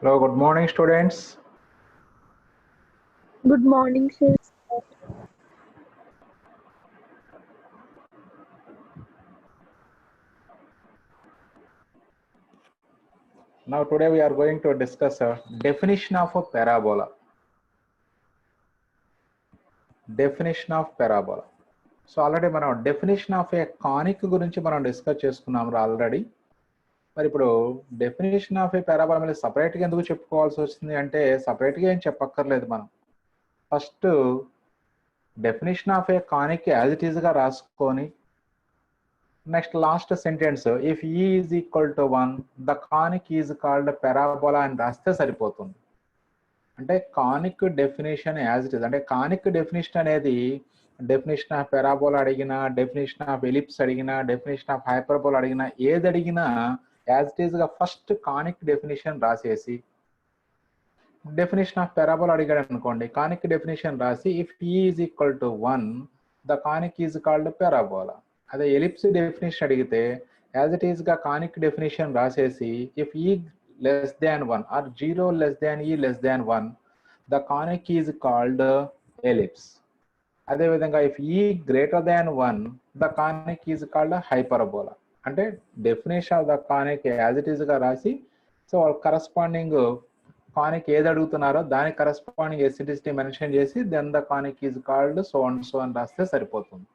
Hello, good morning, students. Good morning, sir. Now, today we are going to discuss a definition of a parabola. Definition of parabola. So, already మనం definition of a conic గురించి మనం discuss చేసుకున్నాం already. మరి ఇప్పుడు definition of A parabola మళ్ళీ సపరేట్గా ఎందుకు చెప్పుకోవాల్సి వస్తుంది అంటే సపరేట్గా ఏం చెప్పక్కర్లేదు మనం. First definition of a conic as it ఈస్గా రాసుకొని next last sentence if e is equal to 1 the conic is called parabola అని రాస్తే సరిపోతుంది. అంటే conic definition as it is అంటే కానిక్ డెఫినేషన్ అనేది డెఫినేషన్ ఆఫ్ పారాబోలా అడిగినా, డెఫినేషన్ ఆఫ్ ఎలిప్స్ అడిగినా, డెఫినేషన్ ఆఫ్ హైపర్బోలా అడిగినా, ఏది అడిగినా యాజ్ ఇట్ ఈస్గా ఫస్ట్ కానిక్ డెఫినేషన్ రాసేసి డెఫినేషన్ ఆఫ్ పారాబోలా అడిగాడు అనుకోండి, కానిక్ డెఫినేషన్ రాసి if e is equal to 1 the conic is called parabola. అదే ఎలిప్స్ డెఫినేషన్ అడిగితే యాజ్ ఇట్ ఈస్గా కానిక్ డెఫినేషన్ రాసేసి if e less than 1 or 0 less than e less than 1 the conic is called ellipse. అదే విధంగా if e greater than 1 the conic is called hyperbola. అంటే definition of the conic as it is గా రాసి so corresponding conic ఏది అడుగుతున్నారో దానికి corresponding eccentricity mention చేసి then the conic is called so and so అని రాస్తే సరిపోతుంది.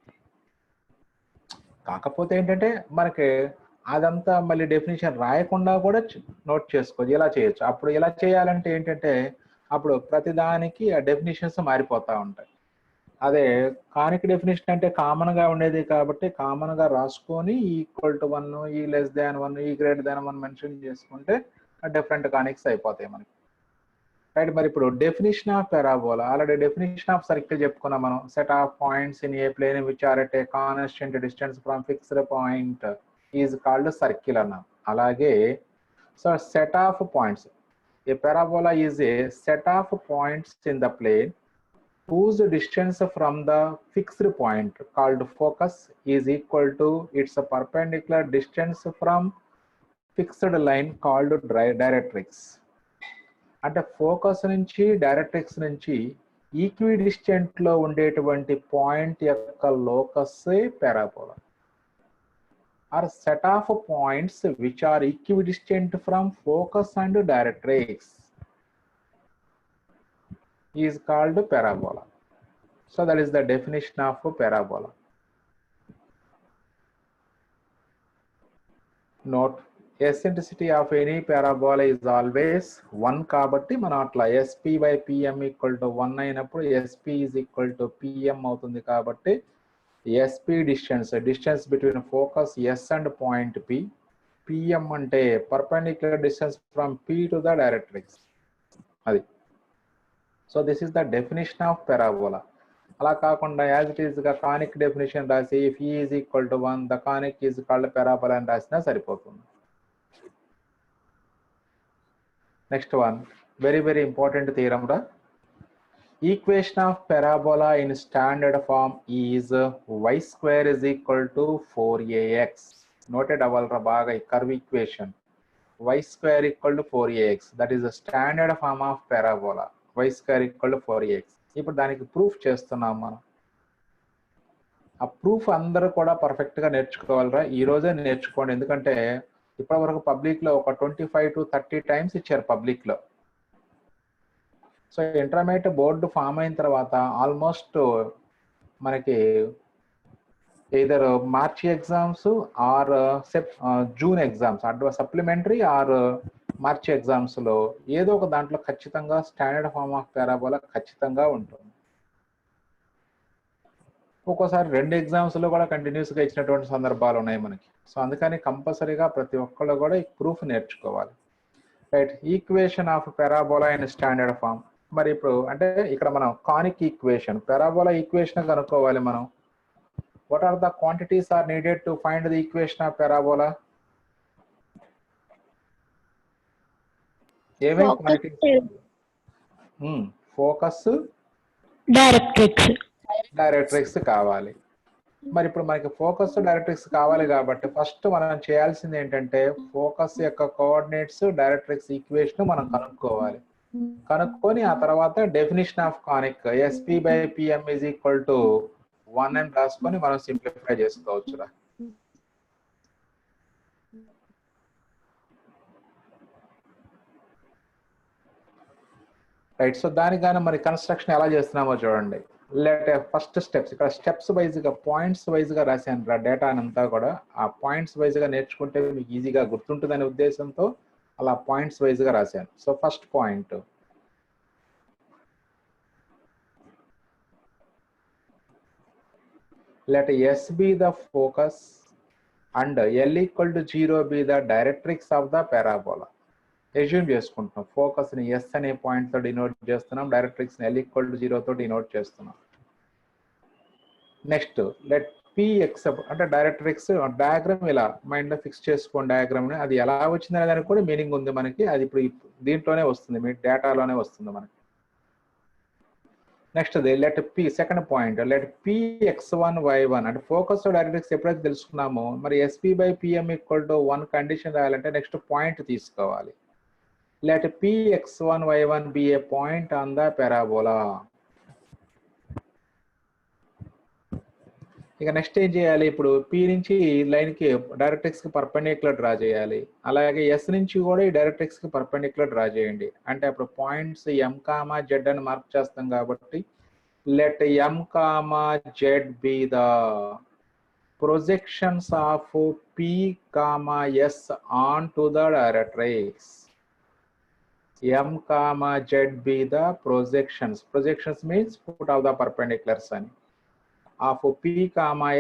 కాకపోతే ఏంటంటే మనకి అదంతా మళ్ళీ డెఫినేషన్ రాయకుండా కూడా నోట్ చేసుకోవచ్చు, ఇలా చేయొచ్చు. అప్పుడు ఇలా చేయాలంటే ఏంటంటే అప్పుడు ప్రతిదానికి ఆ డెఫినేషన్స్ మారిపోతూ ఉంటాయి. అదే కానిక్ డెఫినేషన్ అంటే కామన్గా ఉండేది కాబట్టి కామన్గా రాసుకొని ఈక్వల్ టు 1, ఈ లెస్ దాన్ 1, ఈ గ్రేటర్ దాన్ 1 మెన్షన్ చేసుకుంటే డిఫరెంట్ కానిక్స్ అయిపోతాయి మనకి. రైట్. మరి ఇప్పుడు definition of parabola already definition of circle చెప్పుకున్నాం మనం. Set of points in a plane which are at a constant distance from fixed point is called circle అన్నాం. అలాగే so set of points, a parabola is a set of points in the plane whose distance from the fixed point called focus is equal to its perpendicular distance from fixed line called directrix. అంటే focus నుంచి directrix నుంచి equidistant లో ఉండేటువంటి point యొక్క locus parabola or set of points which are equidistant from focus and directrix is called parabola. So that is the definition of a parabola. Note, eccentricity of any parabola is always 1 కాబట్టి మనం అట్లా SP by PM equal to 1 అయినప్పుడు SP is equal to PM అవుతుంది. కాబట్టి SP distance between focus S and point P, PM అంటే perpendicular distance from P to the directrix. అది. So this is the definition of parabola. అలా కాకుండా as it is గా conic definition రాసి if e is equal to 1 the conic is called parabola అని రాసినా సరిపోతుంది. Next one very very important theorem రా. Equation of parabola in standard form is y square is equal to 4ax. Noted అవ్వాలరా బాగా ఈ curve equation. y square equal to 4ax that is the standard form of parabola. y square equal to 4ax. ఇప్పుడు దానికి proof చేస్తున్నాం మనం. ఆ proof అందరూ కూడా పర్ఫెక్ట్గా నేర్చుకోవాలరా, ఈ రోజే నేర్చుకోండి. ఎందుకంటే ఇప్పటి వరకు పబ్లిక్లో ఒక 25 to 30 టైమ్స్ ఇచ్చారు పబ్లిక్లో. సో ఇంటర్మీడియట్ బోర్డు ఫామ్ అయిన తర్వాత ఆల్మోస్ట్ మనకి either March exams or June exams supplementary or March ఎగ్జామ్స్లో ఏదో ఒక దాంట్లో ఖచ్చితంగా స్టాండర్డ్ ఫార్మ్ ఆఫ్ పారాబోలా ఖచ్చితంగా ఉంటుంది. ఒక్కోసారి 2 ఎగ్జామ్స్లో కూడా కంటిన్యూస్గా ఇచ్చినటువంటి సందర్భాలు ఉన్నాయి మనకి. సో అందుకని కంపల్సరీగా ప్రతి ఒక్కళ్ళు కూడా ఈ ప్రూఫ్ నేర్చుకోవాలి. Right. Equation of parabola in standard form. మరి ఇప్పుడు అంటే ఇక్కడ మనం కానిక్ ఈక్వేషన్ పారాబోలా ఈక్వేషన్ కనుక్కోవాలి మనం. What are the quantities are needed to find the equation of parabola? ఏమేమి క్వాంటిటీస్? ఫోకస్, డైరెక్ట్రిక్స్ డైరెక్ట్రిక్స్ కావాలి. మరి ఇప్పుడు మనకి ఫోకస్ డైరెక్ట్రిక్స్ కావాలి కాబట్టి ఫస్ట్ మనం చేయాల్సింది ఏంటంటే ఫోకస్ యొక్క కోఆర్డినేట్స్ డైరెక్ట్రిక్స్ ఈక్వేషన్ మనం కనుక్కోవాలి. కనుక్కొని ఆ తర్వాత definition of conic SP/PM is equal to 1 అని రాసుకొని మనం సింప్లిఫై చేసుకోవచ్చురా. రైట్. సో దానికన్నా మరి కన్స్ట్రక్షన్ ఎలా చేస్తున్నామో చూడండి. ఫస్ట్ స్టెప్స్ ఇక్కడ స్టెప్స్ వైజ్గా పాయింట్స్ వైజ్గా రాశాను రా డేటా అంతా కూడా. ఆ పాయింట్స్ వైజ్గా నేర్చుకుంటే మీకు ఈజీగా గుర్తుంటుందనే ఉద్దేశంతో అలా పాయింట్స్ వైజ్గా రాశాను. So first point, let S be the focus and L equal to 0 be the directrix of the parabola. Assume చేసుకుంటున్నాం ఫోకస్ ని S అనే పాయింట్ తో డినోట్ చేస్తున్నాం, డైరెక్ట్రిక్స్ ని L equal to 0 తో డినోట్ చేస్తున్నాం. నెక్స్ట్ లెట్ Px అంటే directrix diagram ఇలా మైండ్ లో ఫిక్స్ చేసుకోండి. డయాగ్రామ్ ని అది ఎలా వచ్చిందనే దానికి కూడా మీనింగ్ ఉంది మనకి. అది ఇప్పుడు దీంట్లోనే వస్తుంది, మీ డేటాలోనే వస్తుంది మనకి. Next let P second point let Px1 y1 అంటే ఫోకస్ డైరెక్ట్రిక్స్ ఎప్పుడైతే తెలుసుకున్నామో మరి SP/PM ఈక్వల్ టు 1 కండిషన్ రాయాలంటే నెక్స్ట్ పాయింట్ తీసుకోవాలి. Let Px1 y1 be a point on the parabola. ఇక నెక్స్ట్ ఏం చేయాలి, ఇప్పుడు P నుంచి లైన్ కి డైరెక్ట్రిక్స్ కి పర్పెండిక్యులర్ డ్రా చేయాలి. అలాగే S నుంచి కూడా ఈ డైరెక్ట్రిక్స్ కి పర్పెండిక్యులర్ డ్రా చేయండి. అంటే అప్పుడు పాయింట్స్ M, Z అని మార్క్ చేస్తాం కాబట్టి let M, Z be the projections of P, S onto the directrix. M, Z be the projections. Projections means put of the perpendiculars అని. of P,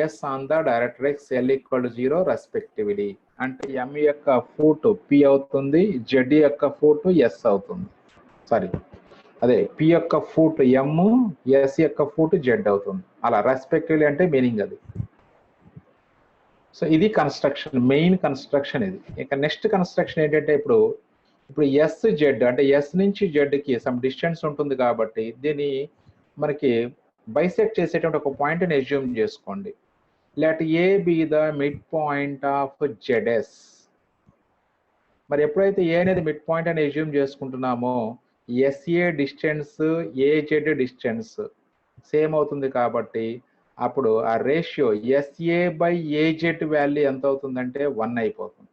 S on the directrix L equal to 0 respectively. అంటే M యొక్క foot P అవుతుంది, Z యొక్క foot S అవుతుంది. Sorry, అదే P యొక్క foot M, S యొక్క foot Z అవుతుంది. అలా రెస్పెక్టివ్లీ అంటే మీనింగ్ అది. సో ఇది కన్స్ట్రక్షన్, మెయిన్ కన్స్ట్రక్షన్ ఇది. ఇక నెక్స్ట్ కన్స్ట్రక్షన్ ఏంటంటే ఇప్పుడు SZ అంటే S నుంచి Z కి సమ్ డిస్టెన్స్ ఉంటుంది కాబట్టి దీన్ని మనకి బైసెక్ట్ చేసేటువంటి ఒక పాయింట్ ని అస్యూమ్ చేసుకోండి. Let A be the mid point of ZS. మరి ఎప్పుడైతే A అనేది మిడ్ పాయింట్ అని అస్యూమ్ చేసుకుంటున్నామో SA distance AZ distance same అవుతుంది కాబట్టి అప్పుడు ఆ రేషియో SA/AZ వాల్యూ ఎంత అవుతుందంటే 1 అయిపోతుంది.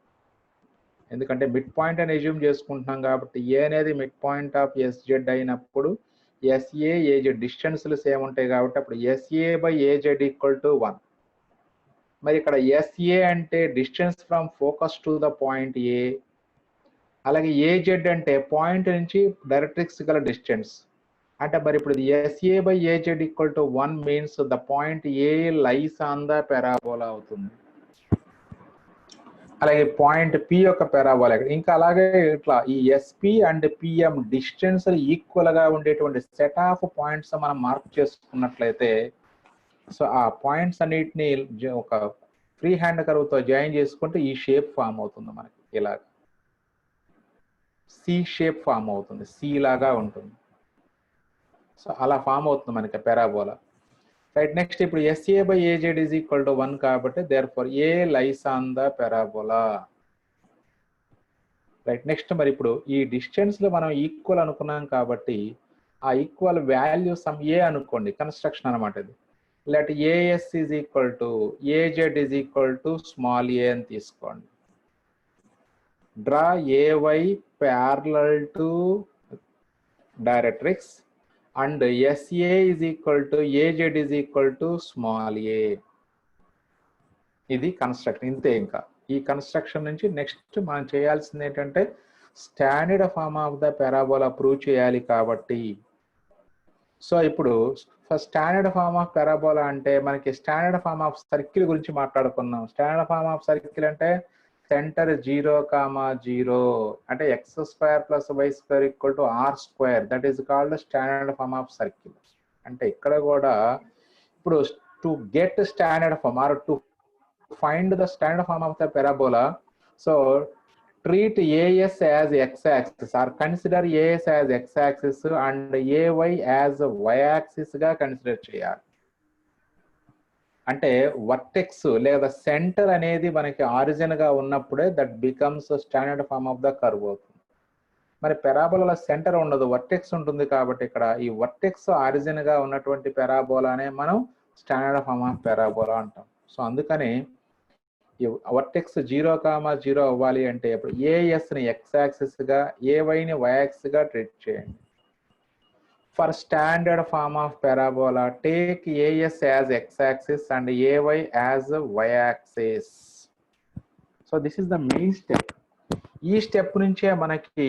ఎందుకంటే మిడ్ పాయింట్ అని అస్యూమ్ చేసుకుంటున్నాం కాబట్టి A అనేది మిడ్ పాయింట్ ఆఫ్ SZ అయినప్పుడు SA, AZ డిస్టెన్స్లు సేమ్ ఉంటాయి కాబట్టి అప్పుడు SA/AZ ఈక్వల్ టు 1. మరి ఇక్కడ SA అంటే distance from focus to the point A, అలాగే AZ అంటే పాయింట్ నుంచి డైరెక్ట్రిక్స్ గల డిస్టెన్స్. అంటే మరి ఇప్పుడు SA/AZ equal to 1 means the point A lies on the parabola అవుతుంది. అలాగే పాయింట్ P యొక్క పారాబోలా ఇంకా అలాగే ఇట్లా ఈ SP and PM distance equal గా ఉండేటువంటి సెట్ ఆఫ్ పాయింట్స్ మనం మార్క్ చేసుకున్నట్లయితే సో ఆ పాయింట్స్ అన్నిటిని ఒక ఫ్రీ హ్యాండ్ కర్వ్ తో జాయిన్ చేసుకుంటే ఈ షేప్ ఫామ్ అవుతుంది మనకి. ఇలాగా C షేప్ ఫామ్ అవుతుంది, C లాగా ఉంటుంది. సో అలా ఫామ్ అవుతుంది మనకి పారాబోలా. రైట్. నెక్స్ట్ ఇప్పుడు SA/AZ is equal to 1 కాబట్టి therefore A lies on the parabola. Right. Next మరి ఇప్పుడు ఈ డిస్టెన్స్ లో మనం ఈక్వల్ అనుకున్నాం కాబట్టి ఆ ఈక్వల్ వాల్యూ సమ్ A అనుకోండి, కన్స్ట్రక్షన్ అనమాట ఇది. Let AS is equal to AZ is equal to small a అని తీసుకోండి. Draw AY parallel to directrix and SA is equal to AZ is equal to small a. ఇది construction. ఇంతే. ఇంకా ఈ construction నుంచి నెక్స్ట్ మనం చేయాల్సింది ఏంటంటే standard form of the parabola prove చేయాలి కాబట్టి సో ఇప్పుడు స్టాండర్డ్ ఫార్మ్ ఆఫ్ పారాబోలా అంటే మనకి స్టాండర్డ్ ఫార్మ్ ఆఫ్ సర్కిల్ గురించి మాట్లాడుకున్నాం. స్టాండర్డ్ ఫార్మ్ ఆఫ్ సర్కిల్ అంటే సెంటర్ 0, 0 అంటే x² + y² = r². That is called standard form of circle. అంటే ఇక్కడ కూడా ఇప్పుడు to get standard form or to find the standard form of the parabola, so treat AS as x-axis or consider AS as x-axis and AY as y-axis గా consider చేయాలి. అంటే vertex లేదా centre అనేది మనకి ఆరిజిన్ గా ఉన్నప్పుడే that becomes standard form of the curve అవుతుంది. మరి పెరాబోలా సెంటర్ ఉండదు, వర్టెక్స్ ఉంటుంది కాబట్టి ఇక్కడ ఈ వర్టెక్స్ ఆరిజిన్ గా ఉన్నటువంటి పెరాబోలానే మనం స్టాండర్డ్ ఫార్మ్ ఆఫ్ పెరాబోలా అంటాం. సో అందుకని ఈ వర్టెక్స్ 0,0 అవ్వాలి అంటే ఇప్పుడు ఏఎస్ ని ఎక్స్ యాక్సిస్ గా ఏవైని వై యాక్సిస్ గా ట్రీట్ చేయండి. For standard form of parabola, take AS as x-axis and AY as y-axis. So this is the main step. ఈ స్టెప్ నుంచే మనకి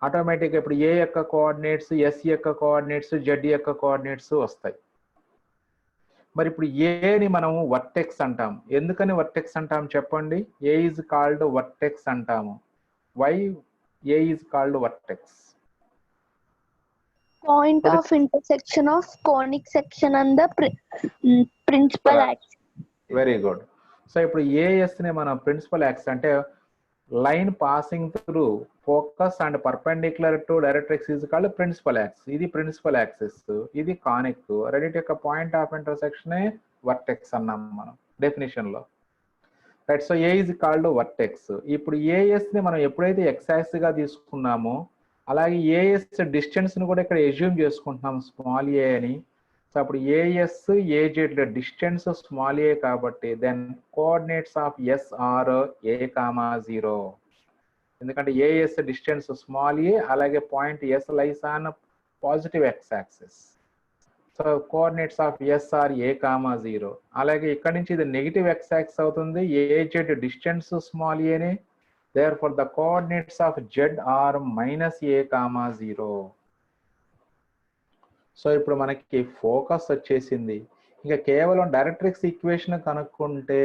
ఆటోమేటిక్గా ఇప్పుడు ఏ యొక్క కోఆర్డినేట్స్, ఎస్ యొక్క కోఆర్డినేట్స్, జెడ్ యొక్క కోఆర్డినేట్స్ వస్తాయి. మరి ఇప్పుడు ఏని మనము వర్టెక్స్ అంటాం. ఎందుకని వర్టెక్స్ అంటాం చెప్పండి? ఏ ఈజ్ కాల్డ్ వర్టెక్స్ అంటాము. Why A is called vertex? Point of intersection of conic section and the principal axis. Very good. So ఇప్పుడు AS ని మనం ప్రిన్సిపల్ యాక్సిస్ అంటే line passing through focus and perpendicular to directrix is called principal axis. ఇది principal axis, ఇది conic. రెండింటి యొక్క point of intersection vertex అన్నాం మనం డెఫినేషన్ లో. Right. So A is called vertex. ఇప్పుడు AS ని మనం ఎప్పుడైతే ఎక్స్ యాక్సిస్ గా తీసుకున్నామో అలాగే ఏఎస్ డిస్టెన్స్ ను కూడా ఇక్కడ ఎజ్యూమ్ చేసుకుంటున్నాం స్మాల్ ఏ అని. సో అప్పుడు AS AZ distance small a కాబట్టి then coordinates of S are A,0. ఎందుకంటే ఏఎస్ డిస్టెన్స్ స్మాల్ ఏ అలాగే point S lies on positive x axis. So coordinates of S are A,0. అలాగే ఇక్కడ నుంచి ఇది నెగిటివ్ ఎక్స్ యాక్సిస్ అవుతుంది. AZ distance small ఏని. Therefore, the coordinates of Z are -A,0. So ఇప్పుడు మనకి focus వచ్చేసింది. ఇంకా కేవలం డైరెక్ట్రిక్స్ ఈక్వేషన్ కనుక్కుంటే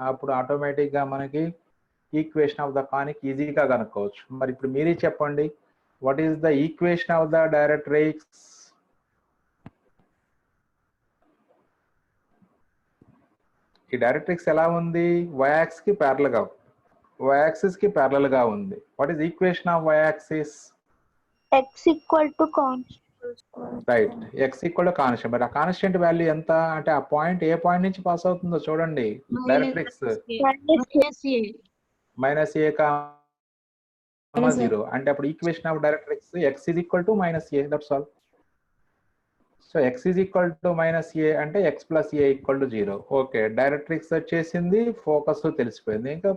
అప్పుడు ఆటోమేటిక్ గా మనకి ఈక్వేషన్ ఆఫ్ ద కానిక్ ఈజీగా కనుక్కోవచ్చు. మరి ఇప్పుడు మీరే చెప్పండి, what is the equation of the directrix? ఈ డైరెక్ట్రిక్స్ ఎలా ఉంది? y యాక్సిస్ కి ప్యారలల్ గా, y యాక్సిస్ కి ప్యారలల్ గా ఉంది. What is equation of y axis? X equal to constant. Right, x equal to constant. మరి ఆ కాన్స్టెంట్ వాల్యూ ఎంత అంటే ఆ పాయింట్ ఏ పాయింట్ నుంచి పాస్ అవుతుందో చూడండి. డైరెక్ట్రిక్స్ -A,0 అంటే అప్పుడు equation of directrix x is equal to -A. That's all. So x is equal to -A అంటే x + A = 0. ఓకే, డైరెక్ట్రిక్స్ వచ్చేసింది, ఫోకస్ తెలిసిపోయింది. ఇంకా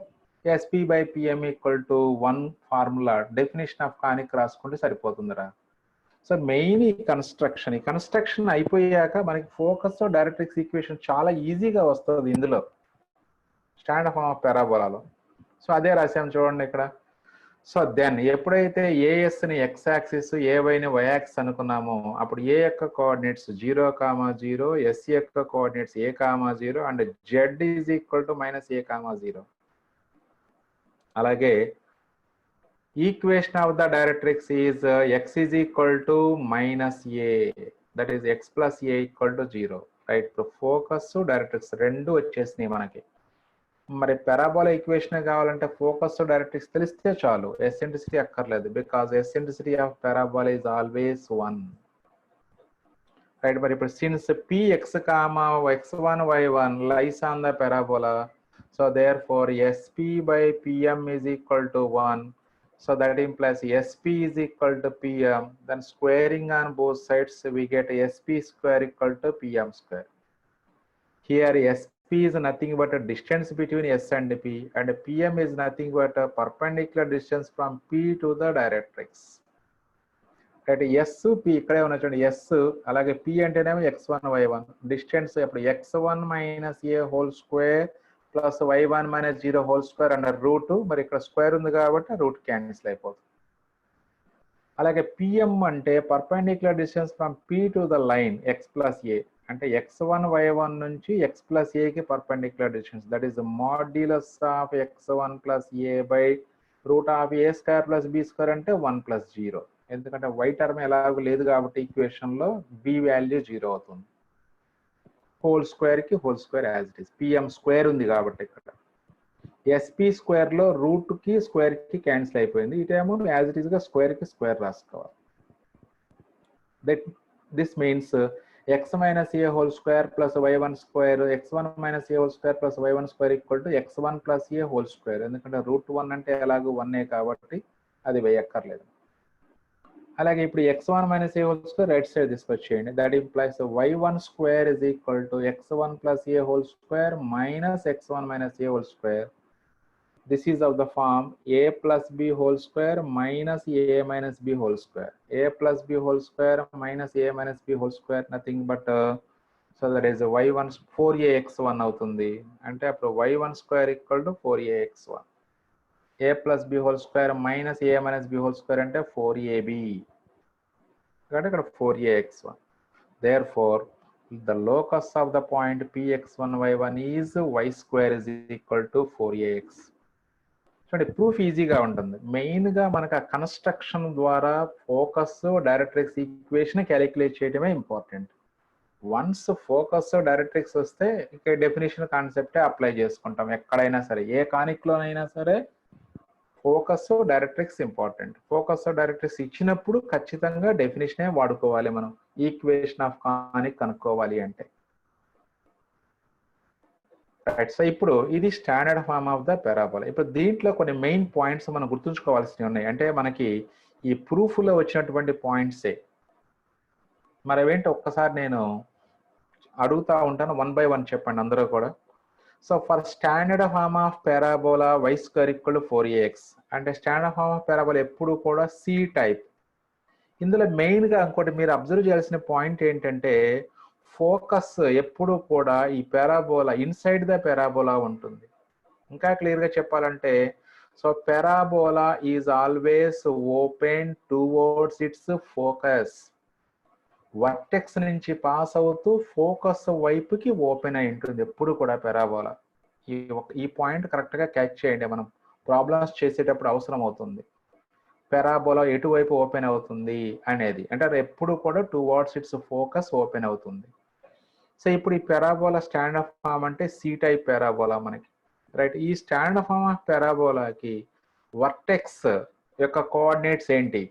SP/PM = 1 ఫార్ములా డెఫినేషన్ ఆఫ్ కానిక్ రాసుకుంటే సరిపోతుందిరా. సో మెయిన్ ఈ కన్స్ట్రక్షన్ అయిపోయాక మనకి ఫోకస్ డైరెక్ట్రిక్స్ ఈక్వేషన్ చాలా ఈజీగా వస్తుంది ఇందులో స్టాండర్డ్ ఫార్మ్ ఆఫ్ పారాబోలాలో. సో అదే రాసాం చూడండి ఇక్కడ. సో దెన్ ఎప్పుడైతే ఏఎస్ ని ఎక్స్ యాక్సిస్, ఏవైని వై యాక్సిస్ అనుకున్నామో అప్పుడు ఏ యొక్క కోఆర్డినేట్స్ 0,0, ఎస్ యొక్క coordinates A,0 and Z is equal to -A,0. అలాగే equation of the directrix is x is equal to -A, that is x + A = 0. Right. ఇప్పుడు focus directrix రెండు వచ్చేసినాయి మనకి. మరి పారాబోలా ఈక్వేషన్ కావాలంటే ఫోకస్ డైరెక్ట్రిక్స్ తెలిస్తే చాలు, ఎసెంట్రిసిటీ అక్కర్లేదు. Because eccentricity of parabola is always 1. Right. మరి ఇప్పుడు since Px, x1, y1 lies on the parabola, so therefore SP/PM is equal to 1. So that implies SP is equal to PM. Then squaring on both sides, we get SP² = PM². Here SP is nothing but a distance between S and P, and PM is nothing but a perpendicular distance from P to the directrix. Right? S, P ikkade unna chudandi. S alage P antenemo x1, y1 distance. Appudu x1 - A whole square plus y1 - 0 whole square under √2. మరి ఇక్కడ square ఉంది కాబట్టి root cancel అయిపోతుంది. అలాగే PM అంటే perpendicular distance from P to the line x + A, అంటే x1, y1 నుంచి x + A కి perpendicular distance. That is modulus of x1 + A by √A² + B² అంటే 1 + 0. ఎందుకంటే y టర్మ్ ఎలాగో లేదు కాబట్టి ఈక్వేషన్ లో b వాల్యూ 0 అవుతుంది. హోల్ స్క్వేర్ కి whole square as it is, PM² ఉంది కాబట్టి ఇక్కడ SP² లో రూట్ కి స్క్వేర్ కి క్యాన్సిల్ అయిపోయింది. ఇటేమో యాజ్ ఇట్ ఈస్ గా స్క్వేర్ కి స్క్వేర్ రాసుకోవాలి. This means x minus a whole square plus y1 square, x1 minus a whole square plus y1 square equal to x1 plus a whole square. ఎందుకంటే √1 అంటే ఎలాగో 1 కాబట్టి అది వేయక్కర్లేదు. అలాగే ఇప్పుడు x1 minus a whole square right side తీసుకొచ్చేయండి. That implies y1 square is equal to x1 plus a whole square minus x1 minus a whole square. This is of the form a plus b whole square minus a minus b whole square. A plus b whole square minus a minus b whole square nothing but so that is y1 4ax1 అవుతుంది. అంటే అప్పుడు y1 square equal to 4ax1. a plus b whole square minus a minus b whole square అంటే 4ab. కాబట్టి ఇక్కడ 4ax1. Therefore, the locus of the point px1 y1 is y square is equal to 4ax. చూడండి proof ఈజీగా ఉంటుంది. మెయిన్గా మనకు ఆ construction ద్వారా ఫోకస్ డైరెక్ట్రిక్స్ ఈక్వేషన్ క్యాలిక్యులేట్ చేయడమే ఇంపార్టెంట్. వన్స్ ఫోకస్ డైరెక్ట్రిక్స్ వస్తే ఇక డెఫినేషన్ కాన్సెప్టే అప్లై చేసుకుంటాం ఎక్కడైనా సరే. ఏ కానిక్లోనైనా సరే focus directrix important. Focus directrix ఇచ్చినప్పుడు ఖచ్చితంగా డెఫినేషనే వాడుకోవాలి మనం ఈక్వేషన్ ఆఫ్ కానిక్ కనుక్కోవాలి అంటే. రైట్. సో ఇప్పుడు ఇది standard form of the parabola. ఇప్పుడు దీంట్లో కొన్ని మెయిన్ పాయింట్స్ మనం గుర్తుంచుకోవాల్సినవి ఉన్నాయి. అంటే మనకి ఈ ప్రూఫ్లో వచ్చినటువంటి పాయింట్సే. మరి అవేంటి ఒక్కసారి నేను అడుగుతా ఉంటాను, 1 by 1 చెప్పండి అందరూ కూడా. So for standard form of parabola y square equal to 4ax అంటే స్టాండర్డ్ ఫార్మ్ ఆఫ్ పారాబోలా ఎప్పుడు కూడా సి టైప్. ఇందులో మెయిన్గా ఇంకోటి మీరు అబ్జర్వ్ చేయాల్సిన పాయింట్ ఏంటంటే ఫోకస్ ఎప్పుడు కూడా ఈ పారాబోలా ఇన్సైడ్ ద పారాబోలా ఉంటుంది. ఇంకా క్లియర్గా చెప్పాలంటే so parabola is always open towards its focus. Vertex నుంచి పాస్ అవుతూ ఫోకస్ వైపుకి ఓపెన్ అయి ఉంటుంది ఎప్పుడు కూడా పారాబోలా. ఈ పాయింట్ కరెక్ట్గా క్యాచ్ చేయండి, మనం ప్రాబ్లమ్స్ చేసేటప్పుడు అవసరం అవుతుంది. పారాబోలా ఎటువైపు ఓపెన్ అవుతుంది అనేది, అంటే అది ఎప్పుడు కూడా టువర్డ్స్ ఇట్స్ ఫోకస్ ఓపెన్ అవుతుంది. సో ఇప్పుడు ఈ పారాబోలా స్టాండర్డ్ ఫార్మ్ అంటే సి టైప్ పారాబోలా మనకి. రైట్. ఈ స్టాండర్డ్ ఫార్మ్ ఆఫ్ పారాబోలాకి వర్టెక్స్ యొక్క కోఆర్డినేట్స్ ఏంటి?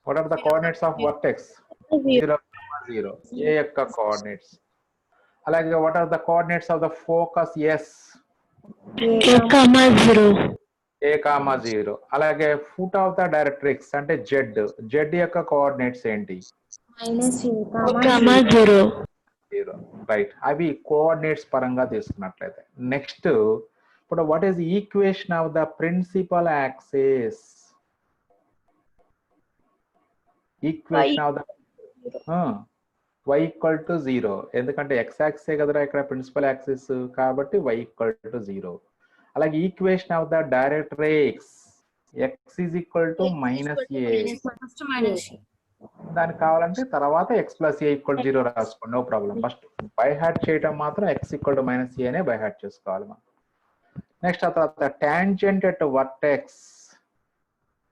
What are the coordinates of vertex? 0, 0 A యొక్క కోఆర్డినేట్స్. అలాగే what are the coordinates of the focus S? a, 0. అలాగే ఫుట్ ఆఫ్ ద డైరెక్ట్రిక్స్ అంటే జెడ్ యొక్క కోఆర్డినేట్స్ ఏంటి? -0. రైట్. అవి కోఆర్డినేట్స్ పరంగా తీసుకున్నట్లయితే నెక్స్ట్ ఇప్పుడు what is equation of the principal axis? Equation of the y equal to 0. ఎందుకంటే x axis కదరా ఇక్కడ ప్రిన్సిపల్ యాక్సిస్, కాబట్టి y equal to 0. అలాగే equation of the directrix x is equal to -a. దానికి కావాలంటే తర్వాత x plus a equal to 0 రాసుకోండి, no problem. First by heart చేయటం మాత్రం x equal to -a అనే బై హార్ట్ చేసుకోవాలి మనం. నెక్స్ట్ ఆ తర్వాత tangent at vertex.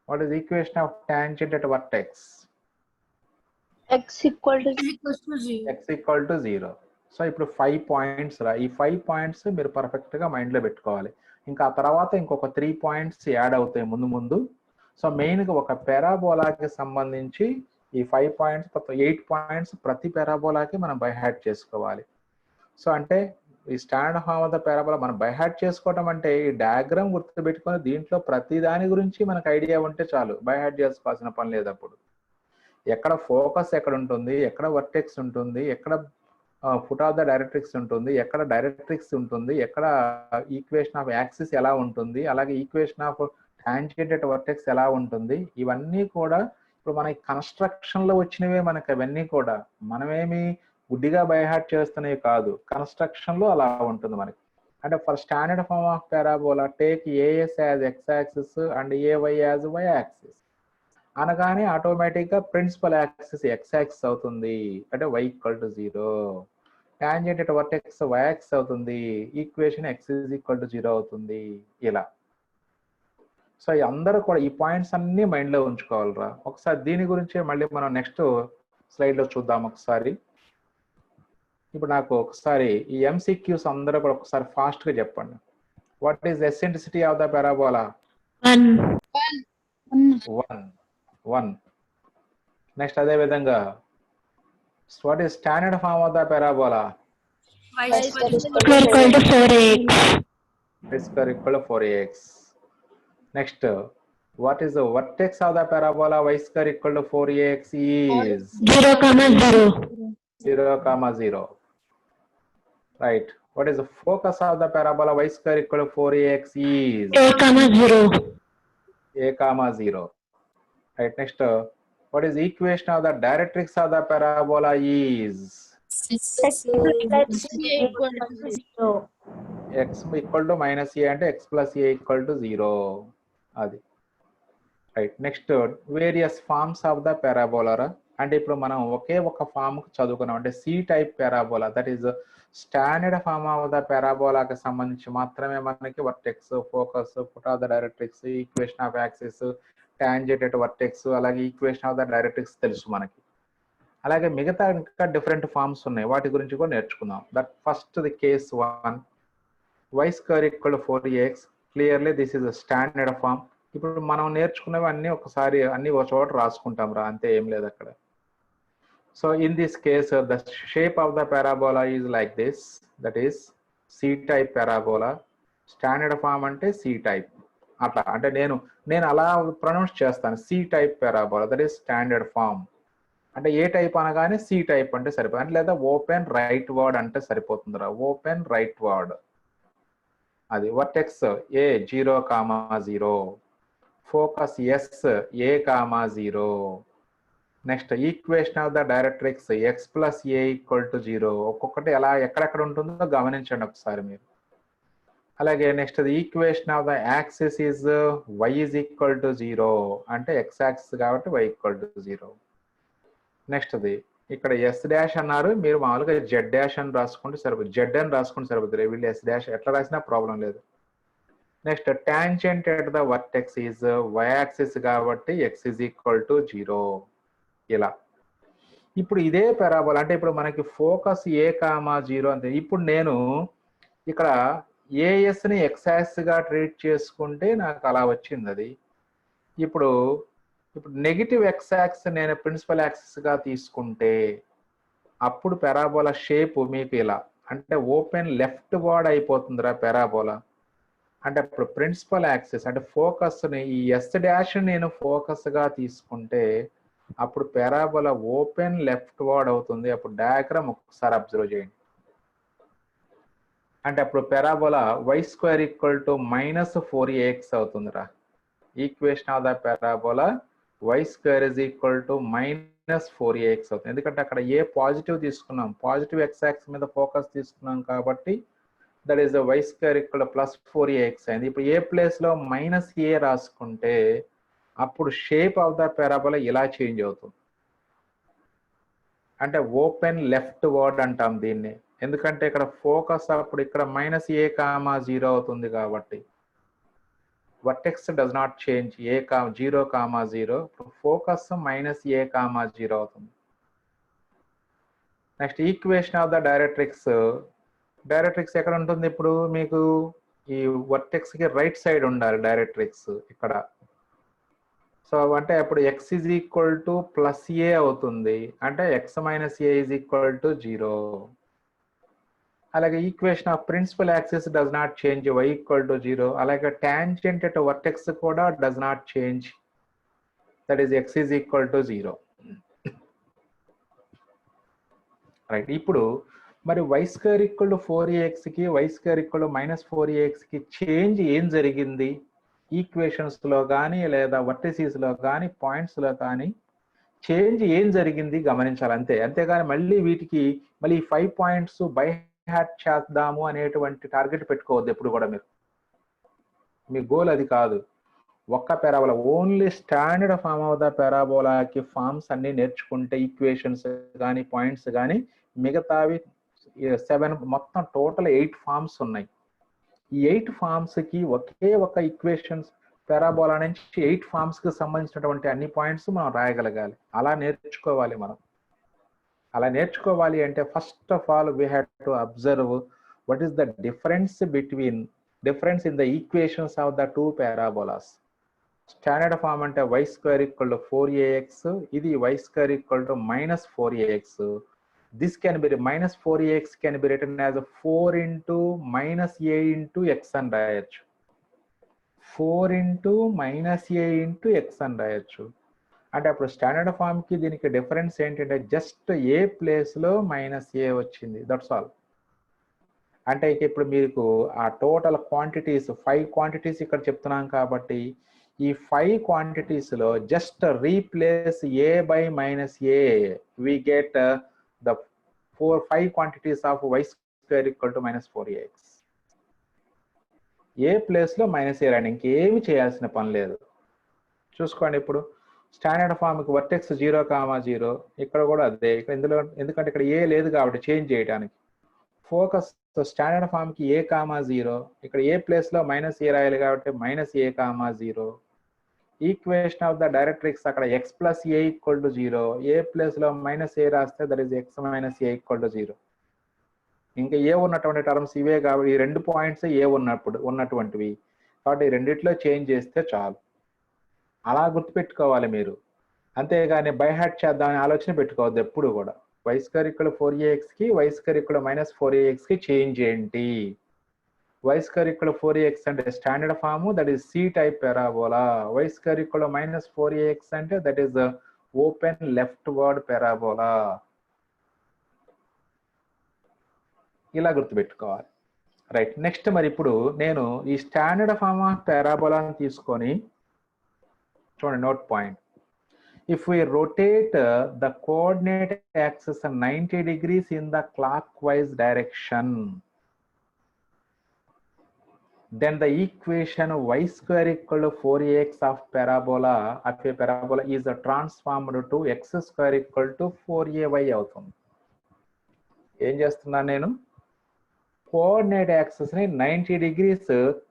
What is equation of tangent at vertex? x equal to 0. So ఇప్పుడు 5 points రా. ఈ 5 పాయింట్స్ మీరు పర్ఫెక్ట్ గా మైండ్ లో పెట్టుకోవాలి. ఇంకా ఆ తర్వాత ఇంకొక 3 పాయింట్స్ యాడ్ అవుతాయి ముందు. సో మెయిన్ గా ఒక పారాబోలాకి సంబంధించి ఈ 5 పాయింట్స్ 8 పాయింట్స్ ప్రతి పారాబోలాకి మనం బై హార్ట్ చేసుకోవాలి. సో అంటే ఈ standard form of the parabola మనం బై హార్ట్ చేసుకోవడం అంటే ఈ డయాగ్రామ్ గుర్తుపెట్టుకొని దీంట్లో ప్రతి దాని గురించి మనకు ఐడియా ఉంటే చాలు, బై హార్ట్ చేసుకోవాల్సిన పని లేదు. అప్పుడు ఎక్కడ ఫోకస్ ఎక్కడ ఉంటుంది, ఎక్కడ వర్టెక్స్ ఉంటుంది, ఎక్కడ ఫుట్ ఆఫ్ ద డైరెక్ట్రిక్స్ ఉంటుంది, ఎక్కడ డైరెక్ట్రిక్స్ ఉంటుంది, ఎక్కడ ఈక్వేషన్ ఆఫ్ యాక్సిస్ ఎలా ఉంటుంది, అలాగే equation of tangent at vertex ఎలా ఉంటుంది, ఇవన్నీ కూడా ఇప్పుడు మనకి కన్స్ట్రక్షన్ లో వచ్చినవే. మనకి అవన్నీ కూడా మనమేమి గుడ్డిగా బై హార్ట్ చేస్తున్నవి కాదు, కన్స్ట్రక్షన్ లో అలా ఉంటుంది మనకి. అంటే for standard form of parabola take AS as x axis and AY as y axis అనగానే ఆటోమేటిక్ గా ప్రిన్సిపల్ యాక్సిస్ ఎక్స్ యాక్సిస్ అవుతుంది, అంటే y equal to 0. Tangent at vertex y axis అవుతుంది, equation x is equal to 0 అవుతుంది. ఇలా so అందరూ కూడా ఈ పాయింట్స్ అన్ని మైండ్ లో ఉంచుకోవాలరా. ఒకసారి దీని గురించి మళ్ళీ మనం నెక్స్ట్ స్లైడ్ లో చూద్దాం ఒకసారి. ఇప్పుడు నాకు ఒకసారి ఈ MCQs అందరూ కూడా ఒకసారి ఫాస్ట్ గా చెప్పండి. What is eccentricity of the parabola? 1. Next అదే విధంగా So what is standard form of the parabola? Y square Square equal to 4ax. Y square equal to 4ax. Next, what is the vertex of the parabola y square equal to 4ax is 0, 0. 0, 0. Right. What is the focus of the parabola y square equal to 4ax is A, 0. a, 0. Right. Next, what is the equation of the directrix of the parabola is x plus a equal to 0. x equal to minus a అంటే x plus a equal to 0. అది right. Next various forms of the parabola. అంటే ఇప్పుడు మనం ఒకే ఒక form చదువుకున్నాం, అంటే C type parabola, that is standard form of the పారాబోలాకి సంబంధించి మాత్రమే మనకి vertex, focus, foot of the directrix, equation of axis, tangent at vertex, అలాగే ఈక్వేషన్ ఆఫ్ ద డైరెక్ట్రిక్స్ తెలుసు మనకి. అలాగే మిగతా ఇంకా డిఫరెంట్ ఫార్మ్స్ ఉన్నాయి, వాటి గురించి కూడా నేర్చుకుందాం. That first the case 1 y square equal to 4ax. Clearly this is a standard form. ఇప్పుడు మనం నేర్చుకునేవి అన్ని ఒకసారి అన్ని ఒక చోట రాసుకుంటాం రా, అంతే, ఏం లేదు అక్కడ. So in this case the shape of the parabola is like this, that is C type parabola. Standard form అంటే సి టైప్, అట్లా అంటే నేను అలా ప్రొనౌన్స్ చేస్తాను, C type parabola, that is standard form. అంటే ఏ టైప్ అనగానే C type అంటే సరిపోతుంది, అంటే లేదా ఓపెన్ రైట్ వర్డ్ అంటే సరిపోతుందిరా, ఓపెన్ రైట్ వర్డ్. అది vertex A 0, 0, focus S A, 0. Next equation of the directrix x plus a equal to 0. ఒక్కొక్కటి ఎలా ఎక్కడెక్కడ ఉంటుందో గమనించండి ఒకసారి మీరు. అలాగే next equation of the axis is y is equal to 0, అంటే ఎక్స్ యాక్సిస్ కాబట్టి వై ఈక్వల్ టు 0. నెక్స్ట్ది ఇక్కడ ఎస్ డాష్ అన్నారు, మీరు మామూలుగా జెడ్ డాష్ అని రాసుకుంటే సరిపోతుంది, జెడ్ అని రాసుకుంటే సరిపోతుంది, వీళ్ళు ఎస్ డాష్ ఎట్లా రాసినా ప్రాబ్లం లేదు. Next tangent at the vertex is y axis కాబట్టి ఎక్స్ ఈజ్ ఈక్వల్ టు 0. ఇలా ఇప్పుడు ఇదే పారాబోలా, అంటే ఇప్పుడు మనకి ఫోకస్ ఏ, 0 అంతే. ఇప్పుడు నేను ఇక్కడ ఏఎస్ని ఎక్స్ యాక్సిస్ గా ట్రీట్ చేసుకుంటే నాకు అలా వచ్చింది అది. ఇప్పుడు నెగిటివ్ ఎక్స్ యాక్సిస్ నేను ప్రిన్సిపల్ యాక్సిస్ గా తీసుకుంటే అప్పుడు పారాబోలా షేప్ మీకు ఇలా, అంటే ఓపెన్ లెఫ్ట్ వర్డ్ అయిపోతుందిరా పారాబోలా. అంటే అప్పుడు ప్రిన్సిపల్ యాక్సిస్ అంటే ఫోకస్ ని ఈ ఎస్ డాష్ నేను ఫోకస్ గా తీసుకుంటే అప్పుడు పారాబోలా ఓపెన్ లెఫ్ట్ వర్డ్ అవుతుంది. అప్పుడు డయాగ్రామ్ ఒకసారి అబ్జర్వ్ చేయండి. అంటే అప్పుడు parabola y square equal to -4ax అవుతుందిరా. Equation of the parabola y square is equal to -4ax అవుతుంది, ఎందుకంటే అక్కడ ఏ పాజిటివ్ తీసుకున్నాం, పాజిటివ్ ఎక్స్ యాక్సిస్ మీద ఫోకస్ తీసుకున్నాం కాబట్టి that is y square equal to +4ax అయింది. ఇప్పుడు ఏ ప్లేస్ లో -a రాసుకుంటే అప్పుడు షేప్ ఆఫ్ ద పారాబోలా ఇలా చేంజ్ అవుతుంది, అంటే ఓపెన్ లెఫ్ట్ వర్డ్ అంటాం దీన్ని. ఎందుకంటే ఇక్కడ ఫోకస్ అప్పుడు ఇక్కడ -a, 0 అవుతుంది కాబట్టి vertex does not change, a 0, 0, focus -a, 0 అవుతుంది. Next equation of the directrix, directrix ఎక్కడ ఉంటుంది, ఇప్పుడు మీకు ఈ వర్టెక్స్ కి రైట్ సైడ్ ఉండాలి డైరెక్ట్రిక్స్ ఇక్కడ. సో అంటే అప్పుడు x is equal to +a అవుతుంది, అంటే x - a is equal to 0. అలాగే equation of principal axis does not change, y equal to 0. అలాగే టాంజెంట్ ఎట్ వర్టెక్స్ కూడా does not change, that is x is equal to 0. Right. ఇప్పుడు మరి y square equal to 4ax కి y square equal to -4ax కి change ఏం జరిగింది equations లో కానీ లేదా వర్టిసెస్ లో కానీ పాయింట్స్ లో కానీ చేంజ్ ఏం జరిగింది గమనించాలి అంతే. అంతేగాని మళ్ళీ వీటికి మళ్ళీ 5 పాయింట్స్ బై హ్యాట్ చేద్దాము అనేటువంటి టార్గెట్ పెట్టుకోవద్దు ఎప్పుడు కూడా. మీ గోల్ అది కాదు. ఒక్క parabola only standard form of the పారాబోలాకి ఫార్మ్స్ అన్ని నేర్చుకుంటే ఈక్వేషన్స్ కానీ పాయింట్స్ కానీ మిగతావి 7 మొత్తం టోటల్ 8 ఫార్మ్స్ ఉన్నాయి. ఈ 8 ఫార్మ్స్ కి ఒకే ఒక ఈక్వేషన్స్ పారాబోలా నుంచి 8 ఫార్మ్స్ కి సంబంధించినటువంటి అన్ని పాయింట్స్ మనం రాయగలగాలి. అలా నేర్చుకోవాలి మనం. అలా నేర్చుకోవాలి అంటే first of all we had to observe what is the difference in the equations of the 2 parabolas. Standard form అంటే y square equal to 4ax, ఇది y square equal to -4ax. this can be minus 4ax can be written as 4 into minus a into x అని రాయొచ్చు. 4 into minus a into x అని రాయొచ్చు. అంటే అప్పుడు standard form కి దీనికి difference ఏంటంటే జస్ట్ ఏ ప్లేస్ లో మైనస్ ఏ వచ్చింది, దట్స్ ఆల్. అంటే ఇప్పుడు మీకు ఆ టోటల్ క్వాంటిటీస్ 5 క్వాంటిటీస్ ఇక్కడ చెప్తున్నాం కాబట్టి ఈ 5 క్వాంటిటీస్ లో just replace a by minus a we get the 5 quantities of y square equal to minus 4ax. A place లో మైనస్ ఏ రాని, ఇంకేమి చేయాల్సిన పని లేదు. చూసుకోండి ఇప్పుడు స్టాండర్డ్ ఫామ్ కి వర్టెక్స్ 0,0 ఇక్కడ కూడా అదే. ఇక్కడ ఇందులో ఎందుకంటే ఇక్కడ ఏ లేదు కాబట్టి చేంజ్ చేయడానికి ఫోకస్ స్టాండర్డ్ ఫామ్ కి a,0 ఇక్కడ ఏ ప్లేస్ లో మైనస్ ఏ రాయాలి కాబట్టి minus a,0. Equation of the directrix అక్కడ x plus a equal to 0, A place లో మైనస్ ఏ రాస్తే that is x minus A equal to 0. ఇంకా ఏ ఉన్నటువంటి టర్మ్స్ ఇవే కాబట్టి ఈ 2 పాయింట్స్ ఏ ఉన్నటువంటివి కాబట్టి ఈ రెండిట్లో చేంజ్ చేస్తే చాలు. అలా గుర్తుపెట్టుకోవాలి మీరు, అంతేగాని బై హార్ట్ చేద్దామని ఆలోచన పెట్టుకోవద్దు ఎప్పుడు కూడా. y స్క్వేర్ ఈక్వల్ 4ax కి y square equal minus 4ax కి చేంజ్ ఏంటి? y square equal to 4ax అంటే standard form, that is C type parabola. y square equal to minus 4ax అంటే that is open leftward parabola. ఇలా గుర్తుపెట్టుకోవాలి. Right, next మరి ఇప్పుడు నేను ఈ స్టాండర్డ్ ఫామ్ ఆఫ్ పారాబోలాని తీసుకొని చూడండి, note point. If we rotate the coordinate axis 90 degrees in the clockwise direction, then the equation y square equal to 4ax of a parabola is transformed to x square equal to 4ay అవుతుంది. ఏం చేస్తున్నాను నేను? Coordinate axis ని 90 degrees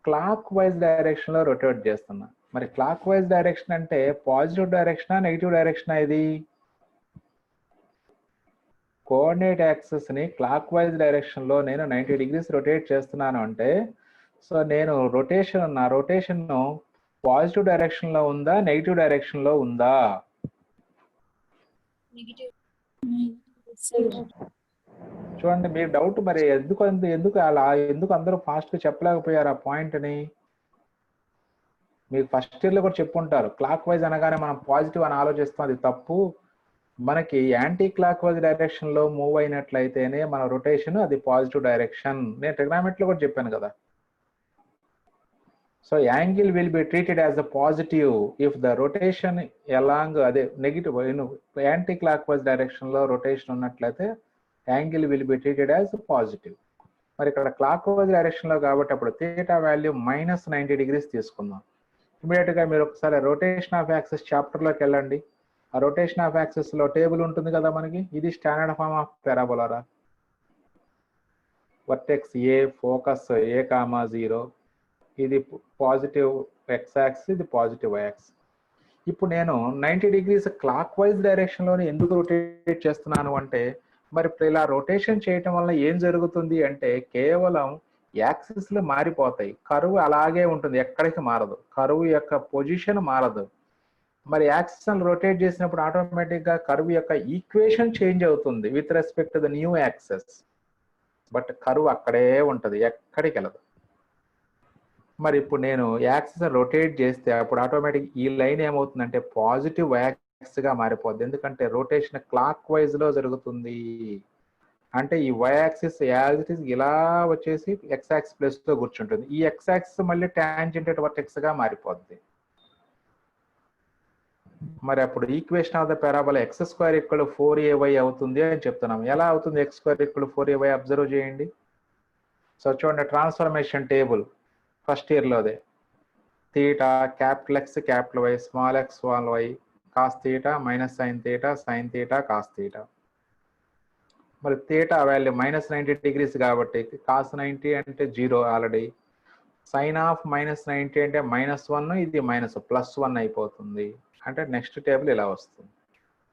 clock wise direction లో rotate చేస్తున్నా. మరి clock wise direction అంటే positive డైరెక్షనా negative డైరెక్షనా? ఇది కోఆర్డినేట్ యాక్సిస్ ని క్లాక్ వైజ్ డైరెక్షన్ లో నేను 90 degrees రొటేట్ చేస్తున్నాను అంటే, సో నేను నా రొటేషన్ పాజిటివ్ డైరెక్షన్ లో ఉందా నెగిటివ్ డైరెక్షన్ లో ఉందా? చూడండి, మీరు డౌట్ మరి ఎందుకు అందరూ ఫాస్ట్ గా చెప్పలేకపోయారు ఆ పాయింట్ ని? మీరు ఫస్ట్ ఇయర్ లో కూడా చెప్పుంటారు, క్లాక్ వైజ్ అనగానే మనం పాజిటివ్ అని ఆలోచిస్తాం, అది తప్పు. మనకి యాంటీ క్లాక్ వైజ్ డైరెక్షన్ లో మూవ్ అయినట్లయితేనే మన రొటేషన్ అది పాజిటివ్ డైరెక్షన్. నేను ట్రిగ్నామెట్రీ లో కూడా చెప్పాను కదా. So angle will be treated as a positive if the rotation along అదే negative anti clock wise direction లో రొటేషన్ ఉన్నట్లయితే angle will be treated as positive. మరి ఇక్కడ క్లాక్ వైజ్ డైరెక్షన్ లో కాబట్టి అప్పుడు థీటా వాల్యూ మైనస్ 90 degrees తీసుకుందాం. Immediate గా మీరు ఒకసారి రొటేషన్ ఆఫ్ యాక్సిస్ చాప్టర్ లోకి వెళ్ళండి. ఆ రొటేషన్ ఆఫ్ యాక్సిస్ లో టేబుల్ ఉంటుంది కదా మనకి. ఇది standard form of parabola. Vertex a, focus a,0, ఇది పాజిటివ్ ఎక్స్ యాక్సిస్, ఇది పాజిటివ్ వై యాక్సిస్. ఇప్పుడు నేను 90 degrees క్లాక్ వైజ్ డైరెక్షన్ లోనే ఎందుకు రొటేట్ చేస్తున్నాను అంటే, మరి ఇలా రొటేషన్ చేయటం వల్ల ఏం జరుగుతుంది అంటే కేవలం యాక్సిస్ లు మారిపోతాయి, కరువు అలాగే ఉంటుంది, ఎక్కడికి మారదు, కరువు యొక్క పొజిషన్ మారదు. మరి యాక్సిస్ రొటేట్ చేసినప్పుడు ఆటోమేటిక్ గా కరువు యొక్క ఈక్వేషన్ చేంజ్ అవుతుంది with respect to the new axis, but కరువు అక్కడే ఉంటది, ఎక్కడికి వెళ్ళదు. మరి ఇప్పుడు నేను యాక్సిస్ రొటేట్ చేస్తే అప్పుడు ఆటోమేటిక్ ఈ లైన్ ఏమవుతుందంటే పాజిటివ్ యాక్సిస్ గా మారిపోద్ది. ఎందుకంటే రొటేషన్ క్లాక్ వైజ్ లో జరుగుతుంది. అంటే ఈ y axis as it is ఇలా వచ్చేసి ఎక్స్ యాక్సిస్ ప్లేస్ లో కూర్చుంటుంది. ఈ ఎక్స్ యాక్సిస్ మళ్ళీ టాంజెంట్ వర్టెక్స్ గా మారిపోద్ది. మరి అప్పుడు equation of the parabola x square equal 4ay అవుతుంది అని చెప్తున్నాం. ఎలా అవుతుంది x square equal 4ay? Observe చేయండి. సో చూడండి, ట్రాన్స్ఫర్మేషన్ టేబుల్ ఫస్ట్ ఇయర్ లోదే. Theta capital x capital y small x small y cos theta minus sine theta cos theta. మరి theta value minus 90 degrees కాబట్టి కాస్ 90 అంటే 0 already. Sign of minus 90 అంటే -1, ఇది +1 అయిపోతుంది. అంటే నెక్స్ట్ టేబుల్ ఇలా వస్తుంది,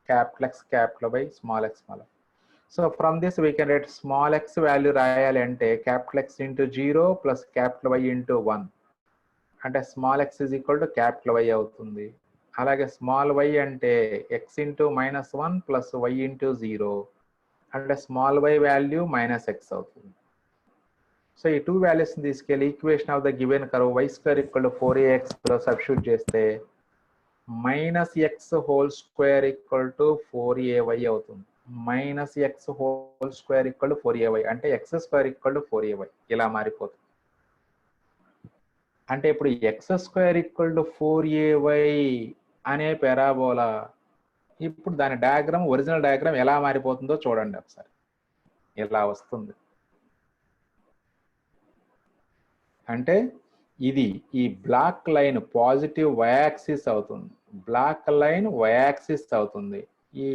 capital x capital y small x small y. So from this we can write small x value రాయాలి అంటే capital x into 0 plus capital y into 1 అంటే small x is equal to capital y అవుతుంది. అలాగే small y అంటే x into -1 plus y into 0 అంటే small y value minus x అవుతుంది. So ఈ 2 values తీసుకెళ్ళి equation of the given curve y square equal to 4ax లో substitute చేస్తే minus X whole square equal to 4ay అవుతుంది. Minus X whole square equal to 4ay అంటే x square equal to 4ay ఇలా మారిపోతుంది. అంటే ఇప్పుడు X square equal to 4ay అనే parabola ఇప్పుడు దాని డయాగ్రామ్ ఒరిజినల్ డయాగ్రామ్ ఎలా మారిపోతుందో చూడండి ఒకసారి. ఇలా వస్తుంది. అంటే ఇది ఈ black line positive y axis అవుతుంది. బ్లాక్ లైన్ y యాక్సిస్ అవుతుంది. ఈ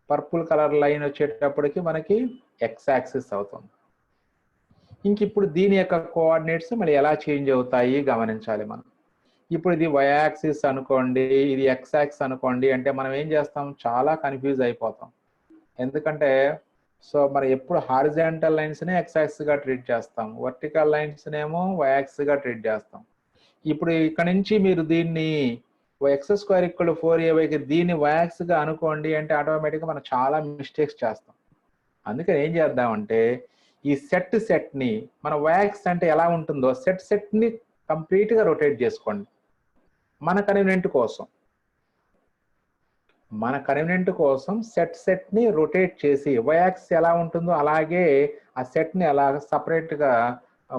పర్పుల్ కలర్ లైన్ వచ్చేటప్పటికి మనకి x యాక్సిస్ అవుతుంది. ఇంక ఇప్పుడు దీని యొక్క కోఆర్డినేట్స్ మళ్ళీ ఎలా చేంజ్ అవుతాయి గమనించాలి మనం. ఇప్పుడు ఇది y యాక్సిస్ అనుకోండి, ఇది x యాక్సిస్ అనుకోండి అంటే మనం ఏం చేస్తాం, చాలా కన్ఫ్యూజ్ అయిపోతాం. ఎందుకంటే సో మరి ఎప్పుడు హారిజాంటల్ లైన్స్ నే x యాక్సిస్ గా ట్రీట్ చేస్తాం, వర్టికల్ లైన్స్ నేమో y యాక్సిస్ గా ట్రీట్ చేస్తాం. ఇప్పుడు ఇక్కడ నుంచి మీరు దీన్ని ఎక్స్ స్క్వేర్ ఈక్వల్ 4ay దీన్ని y యాక్సిస్ గా అనుకోండి అంటే ఆటోమేటిక్ గా మనం చాలా మిస్టేక్స్ చేస్తాం. అందుకని ఏం చేద్దామంటే ఈ సెట్ ని మన y యాక్సిస్ అంటే ఎలా ఉంటుందో సెట్ ని కంప్లీట్ గా రొటేట్ చేసుకోండి మన కన్వీనియంట్ కోసం. మన కన్వీనియంట్ కోసం సెట్ ని రొటేట్ చేసి y యాక్సిస్ ఎలా ఉంటుందో అలాగే ఆ సెట్ ని అలా సపరేట్ గా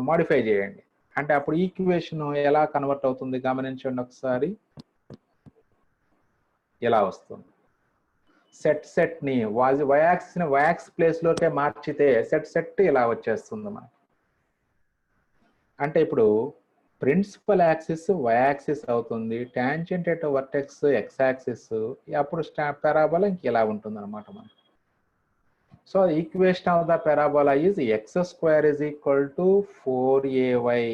మోడిఫై చేయండి. అంటే అప్పుడు ఈక్వేషన్ ఎలా కన్వర్ట్ అవుతుంది గమనించండి ఒకసారి. ఎలా వస్తుంది, సెట్ ని y యాక్సిస్ ని y యాక్సిస్ ప్లేస్ లోకే మార్చితే సెట్ ఇలా వచ్చేస్తుంది మనకి. అంటే ఇప్పుడు ప్రిన్సిపల్ యాక్సిస్ y యాక్సిస్ అవుతుంది, tangent at vertex x axis, అప్పుడు పారాబోలా ఇంక ఇలా ఉంటుంది అనమాట మనకి. So equation of the parabola is x square is equal to 4ay.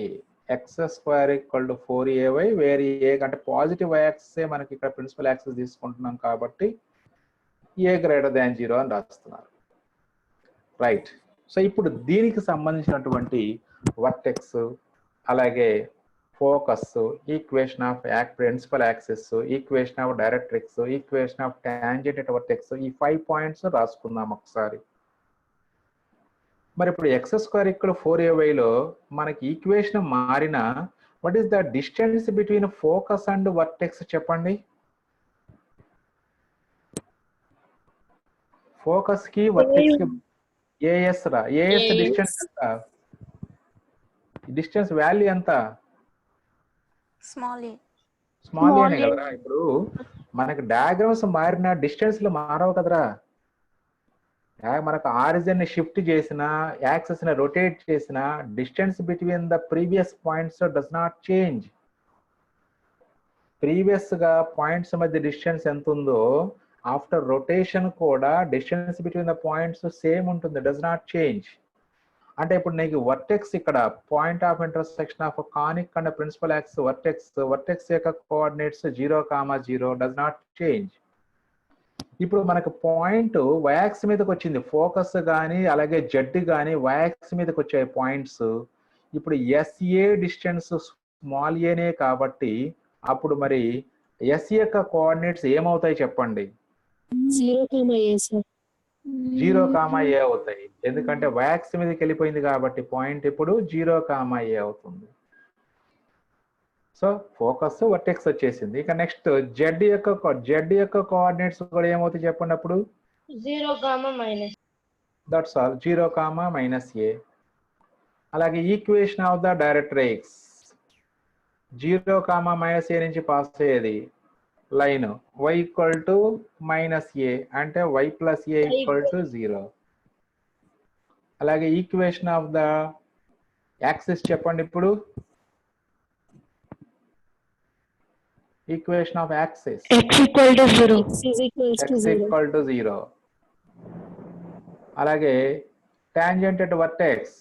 x square equal to 4ay where a అంటే పాజిటివ్ y యాక్సిస్ మనకి ఇక్కడ ప్రిన్సిపల్ యాక్సిస్ తీసుకుంటున్నాం కాబట్టి a గ్రేటర్ దాన్ 0 అని రాస్తున్నారు. రైట్. సో ఇప్పుడు దీనికి సంబంధించినటువంటి వర్టెక్స్ అలాగే focus, equation of principal axis, equation of directrix, equation of tangent at vertex, ఈ 5 పాయింట్స్ రాసుకుందాం ఒకసారి. మరి ఇప్పుడు ఎక్స్ స్క్వేర్ ఈక్వల్ 4ay లో మనకి ఈక్వేషన్ మారిన what is the distance between focus and vertex చెప్పండి. ఫోకస్ కి వర్టెక్స్ కి ఏఎస్ రా. ఏఎస్ డిస్టెన్స్ ఎంత, డిస్టెన్స్ వాల్యూ ఎంత, స్మాల్ ఏనే కదరా. ఇప్పుడు మనకి డయాగ్రామ్స్ మారిన డిస్టెన్స్ లు మారవు కదరా. మనకు ఆరిజిన్ ని షిఫ్ట్ చేసిన, యాక్సెస్ ని రొటేట్ చేసిన, distance between the previous points does not change. Previous గా పాయింట్స్ మధ్య డిస్టెన్స్ ఎంత ఉందో ఆఫ్టర్ రొటేషన్ కూడా distance between the points same ఉంటుంది, డస్ నాట్ చేంజ్. అంటే ఇప్పుడు నీకు వర్టెక్స్ ఇక్కడ point of intersection of conic and principal axis vertex యొక్క కోఆర్డినేట్స్ 0,0 డస్ నాట్ చేంజ్. ఇప్పుడు మనకు పాయింట్ y యాక్సిస్ మీదకి వచ్చింది, ఫోకస్ కానీ అలాగే జెడ్ కానీ y యాక్సిస్ మీదకి వచ్చే పాయింట్స్. ఇప్పుడు SA డిస్టెన్స్ స్మాల్ ఏనే కాబట్టి అప్పుడు మరి S యొక్క కోఆర్డినేట్స్ ఏమవుతాయి చెప్పండి. 0,a అవుతాయి. ఎందుకంటే y యాక్సిస్ మీదకి వెళ్ళిపోయింది కాబట్టి పాయింట్ ఇప్పుడు 0,a అవుతుంది. సో ఫోకస్ వర్టెక్స్ వచ్చేసింది. ఇక నెక్స్ట్ జెడ్ యొక్క కోఆర్డినేట్స్ కూడా ఏమవుతాయి చెప్పండి అప్పుడు. 0, దట్స్ ఆల్, 0,-a. అలాగే equation of the directrix 0,-a నుంచి పాస్ అయ్యేది లైన్ y =-a అంటే y + a = 0. అలాగే ఈక్వేషన్ ఆఫ్ ద యాక్సిస్ చెప్పండి ఇప్పుడు. Equation of axis x = 0. x = 0. అలాగే tangent at vertex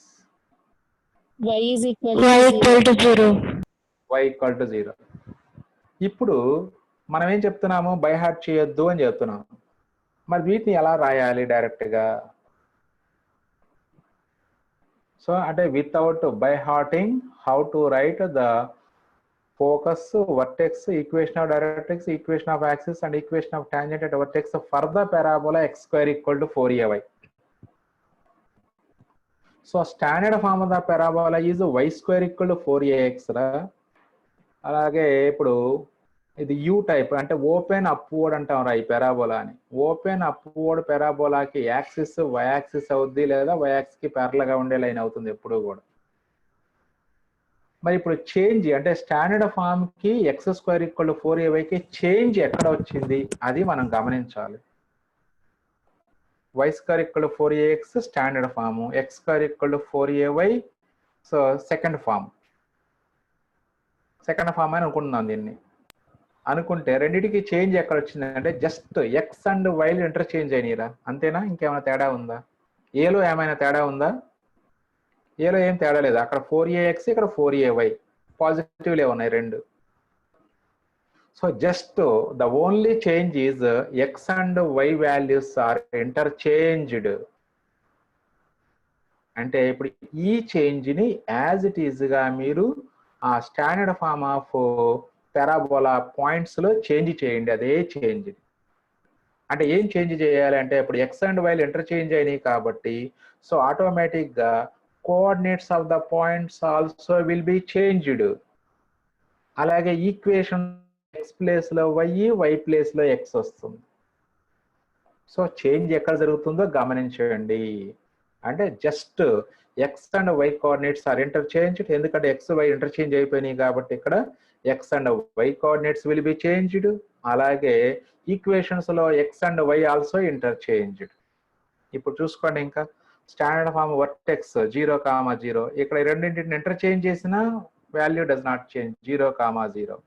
y = 0. y = 0. ఇప్పుడు మనం ఏం చెప్తున్నాము, బై హార్ట్ చేయొద్దు అని చెప్తున్నాము. మరి వీటిని ఎలా రాయాలి డైరెక్ట్ గా. సో అంటే without by hearting how to right the focus, vertex, equation of directrix, equation of axis, and equation of tangent at vertex for the parabola x square equal to 4ay. So standard form of the parabola is y square equal to 4ax రా. అలాగే ఇప్పుడు ఇది U type అంటే open upward అంటాం రా ఈ parabola అని. Open upward పెరాబోలాకి యాక్సిస్ వై యాక్సిస్ అవుద్ది లేదా వై యాక్సిస్ కి ప్యారల్ గా ఉండే లైన్ అవుతుంది ఎప్పుడు కూడా. మరి ఇప్పుడు చేంజ్ అంటే స్టాండర్డ్ ఫామ్ కి X square equal to 4ay కి చేంజ్ ఎక్కడ వచ్చింది అది మనం గమనించాలి. y square equal to 4ax standard form, x square equal to 4ay so second form అని అనుకుంటున్నాం దీన్ని. అనుకుంటే రెండింటికి చేంజ్ ఎక్కడ వచ్చింది అంటే జస్ట్ ఎక్స్ అండ్ వైలు ఇంటర్చేంజ్ అయినాయిరా, అంతేనా? ఇంకేమైనా తేడా ఉందా? ఏలో ఏమైనా తేడా ఉందా? ఏలో ఏం తేడా లేదు. అక్కడ 4ax ఇక్కడ 4ay పాజిటివ్లే ఉన్నాయి రెండు. So just the only change is x and y values are interchanged. అంటే ఇప్పుడు ఈ చేంజ్ ని యాజ్ ఇట్ ఈజ్ గా మీరు ఆ standard form of parabola points లో చేంజ్ చేయండి. అదే చేంజ్ అంటే ఏం చేంజ్ చేయాలి అంటే ఇప్పుడు ఎక్స్ అండ్ వైలు ఇంటర్చేంజ్ అయినాయి కాబట్టి సో ఆటోమేటిక్ గా coordinates of the points also will be changed. అలాగే ఈక్వేషన్ ఎక్స్ ప్లేస్ లో వై ప్లేస్ లో ఎక్స్ వస్తుంది. సో చేంజ్ ఎక్కడ జరుగుతుందో గమనించండి. అంటే just x and y coordinates are interchanged. ఎందుకంటే ఎక్స్ వై ఇంటర్చేంజ్ అయిపోయినాయి కాబట్టి ఇక్కడ x and y coordinates will be changed. అలాగే ఈక్వేషన్స్ లో x and y also interchanged. ఇప్పుడు చూసుకోండి, ఇంకా స్టాండర్డ్ ఫామ్ వర్టెక్స్ 0,0 ఇక్కడ రెండింటిని ఇంటర్చేంజ్ చేసిన value does not change 0,0.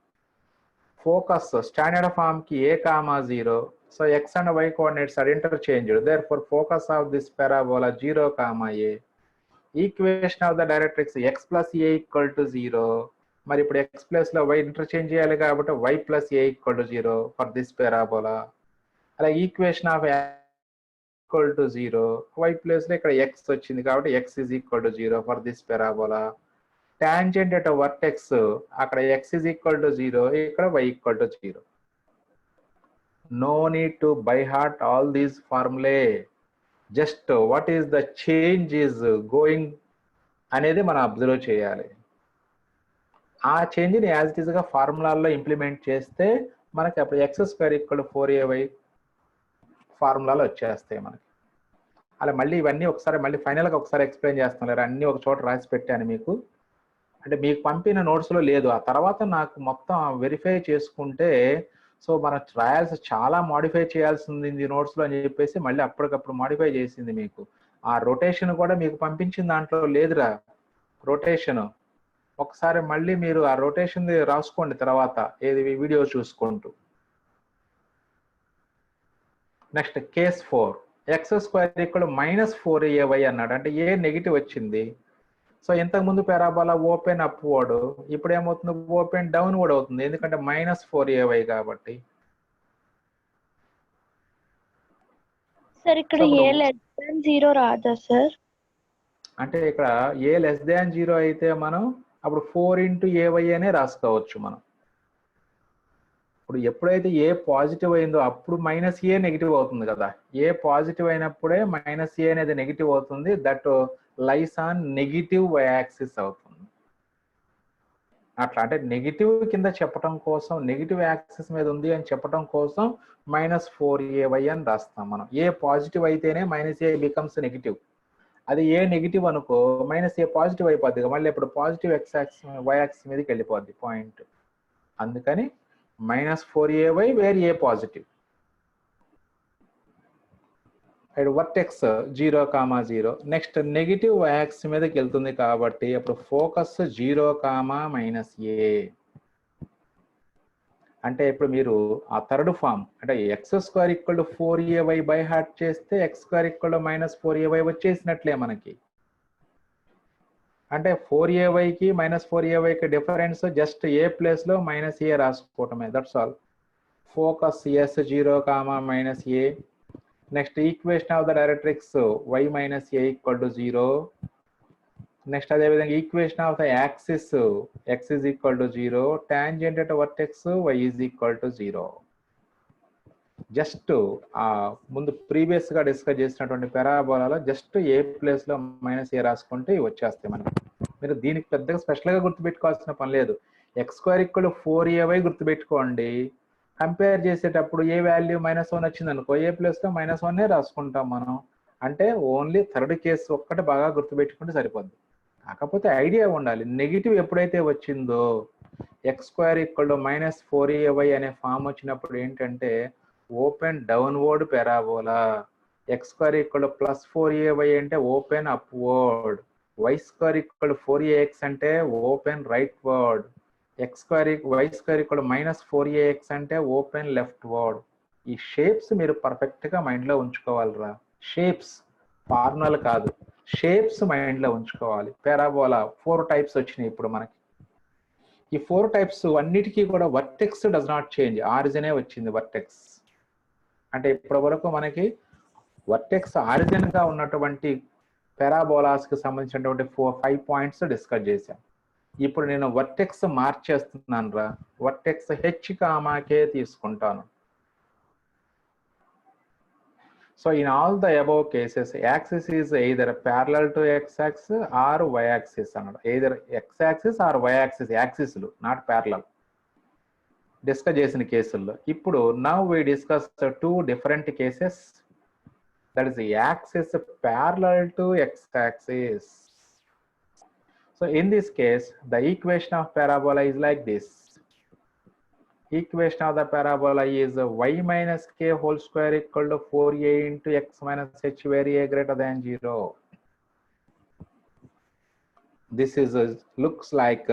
Focus standard form కి a,0. So x and y coordinates are interchanged. Therefore, focus of this parabola 0,a. Equation of the directrix x plus a equal to 0. మరి ఇప్పుడు x plus లో y interchange చేయాలి కాబట్టి y plus a equal to 0 for this parabola. అలా equation of equal to 0, y plus లో ఇక్కడ x వచ్చింది కాబట్టి x is equal to 0 for this parabola. Tangent at a vertex అక్కడ x is equal to 0, ఇక్కడ y equal to 0. No need to by heart all these formulae. Just what is the change is going అనేది మనం observe చేయాలి. ఆ చేంజ్ని as it is గా ఫార్ములాల్లో implement చేస్తే మనకి అప్పుడు X square equal to 4ay ఫార్ములాలు వచ్చేస్తాయి మనకి. అలా మళ్ళీ ఇవన్నీ ఒకసారి మళ్ళీ ఫైనల్గా ఒకసారి ఎక్స్ప్లెయిన్ చేస్తాను లేదా అన్ని ఒక చోట రాసి పెట్టాను మీకు. అంటే మీకు పంపిన నోట్స్లో లేదు, ఆ తర్వాత నాకు మొత్తం వెరిఫై చేసుకుంటే సో మనం ట్రయల్స్ చాలా మాడిఫై చేయాల్సింది నోట్స్లో అని చెప్పేసి మళ్ళీ అప్పటికప్పుడు మాడిఫై చేసింది మీకు. ఆ రొటేషన్ కూడా మీకు పంపించిన దాంట్లో లేదురా రొటేషన్. ఒకసారి మళ్ళీ మీరు ఆ రొటేషన్ రాసుకోండి తర్వాత ఏది వీడియో చూసుకుంటూ. Next case 4, X square equal -4ay అన్నాడు. అంటే ఏ నెగిటివ్ వచ్చింది. సో ఇంతకు ముందు పారాబోలా ఓపెన్ అప్వర్డ్, ఇప్పుడు ఏమవుతుంది ఓపెన్ డౌన్వర్డ్ అవుతుంది ఎందుకంటే -4ay కాబట్టి. సార్ ఇక్కడ ఏ లెస్ దాన్ 0 రాదా సార్? అంటే ఇక్కడ ఏ లెస్ దాన్ 0 అయితే మనం అప్పుడు 4 into ay అనే రాసుకోవచ్చు మనం. ఇప్పుడు ఎప్పుడైతే ఏ పాజిటివ్ అయిందో అప్పుడు -a నెగిటివ్ అవుతుంది కదా. ఏ పాజిటివ్ అయినప్పుడే -a అనేది నెగిటివ్ అవుతుంది. That lies on negative y axis అవుతుంది. అట్లా అంటే నెగిటివ్ కింద చెప్పడం కోసం, నెగిటివ్ యాక్సిస్ మీద ఉంది అని చెప్పడం కోసం -4ay అని రాస్తాం మనం. ఏ పాజిటివ్ అయితేనే -a బికమ్స్ నెగిటివ్. అది ఏ నెగిటివ్ అనుకో -a పాజిటివ్ అయిపోద్ది, మళ్ళీ ఇప్పుడు positive x axis y axis మీదకి వెళ్ళిపోద్ది పాయింట్. అందుకని -4ay where a positive. Vertex 0,0. Next negative axis మీదకి వెళ్తుంది కాబట్టి అప్పుడు ఫోకస్ 0,-a. అంటే ఇప్పుడు మీరు ఆ థర్డ్ ఫామ్ అంటే x square equal to 4ay by heart చేస్తే x square equal to -4ay వచ్చేసినట్లే మనకి. అంటే 4ayకి -4ayకి డిఫరెన్స్ జస్ట్ ఏ ప్లేస్ లో -a రాసుకోవటమే, that's all. Focus S 0,-a. Next equation of the directrix y - a equal to 0. Next అదే విధంగా equation of the axis x is equal to 0, tangent at vertex y is equal to 0. Just ముందు previous గా discuss చేసినటువంటి పారాబోలాలో just a place లో -a రాసుకుంటే ఇవి వచ్చేస్తాయి మనకి. మీరు దీనికి పెద్దగా స్పెషల్ గా గుర్తుపెట్టుకోవాల్సిన పని లేదు. x² = 4ay గుర్తుపెట్టుకోండి. కంపేర్ చేసేటప్పుడు ఏ వాల్యూ -1 వచ్చింది అనుకో, ఏ ప్లేస్ లో -1 రాసుకుంటాం మనం. అంటే ఓన్లీ థర్డ్ కేసు ఒక్కటి బాగా గుర్తుపెట్టుకుంటే సరిపోద్ది. కాకపోతే ఐడియా ఉండాలి. నెగిటివ్ ఎప్పుడైతే వచ్చిందో x² = -4ay అనే ఫామ్ వచ్చినప్పుడు ఏంటంటే open downward parabola, x² = +4ay అంటే ఓపెన్ అప్వర్డ్, y² = 4ax అంటే ఓపెన్ రైట్వర్డ్, y² = -4ax అంటే ఓపెన్ లెఫ్ట్వర్డ్. ఈ షేప్స్ మీరు పర్ఫెక్ట్ గా మైండ్ లో ఉంచుకోవాలిరా. షేప్స్, ఫార్ములాలు కాదు, షేప్స్ మైండ్ లో ఉంచుకోవాలి. పారాబోలా 4 టైప్స్ వచ్చినాయి ఇప్పుడు మనకి. ఈ 4 టైప్స్ అన్నిటికీ కూడా వర్టెక్స్ డస్ నాట్ చేంజ్, ఆరిజినే వచ్చింది వర్టెక్స్. అంటే ఇప్పటి వరకు మనకి వర్టెక్స్ ఆరిజిన్ గా ఉన్నటువంటి పారాబోలాస్ కి సంబంధించినటువంటి 5 పాయింట్స్ డిస్కస్ చేశాం. ఇప్పుడు నేను వర్టెక్స్ మార్చేస్తున్నాను రా. వర్టెక్స్ h, k తీసుకుంటాను. So in all the above cases, axis is either parallel to x-axis or y-axis. Either x-axis or y-axis, axis not parallel. Discuss చేసిన కేసుల్లో ఇప్పుడు now we discuss the 2 different cases. That is the axis parallel to x-axis. So in this case, the equation of parabola is like this. Equation of the parabola is y - k whole square equal to 4a into x - h where a greater than 0. This is looks like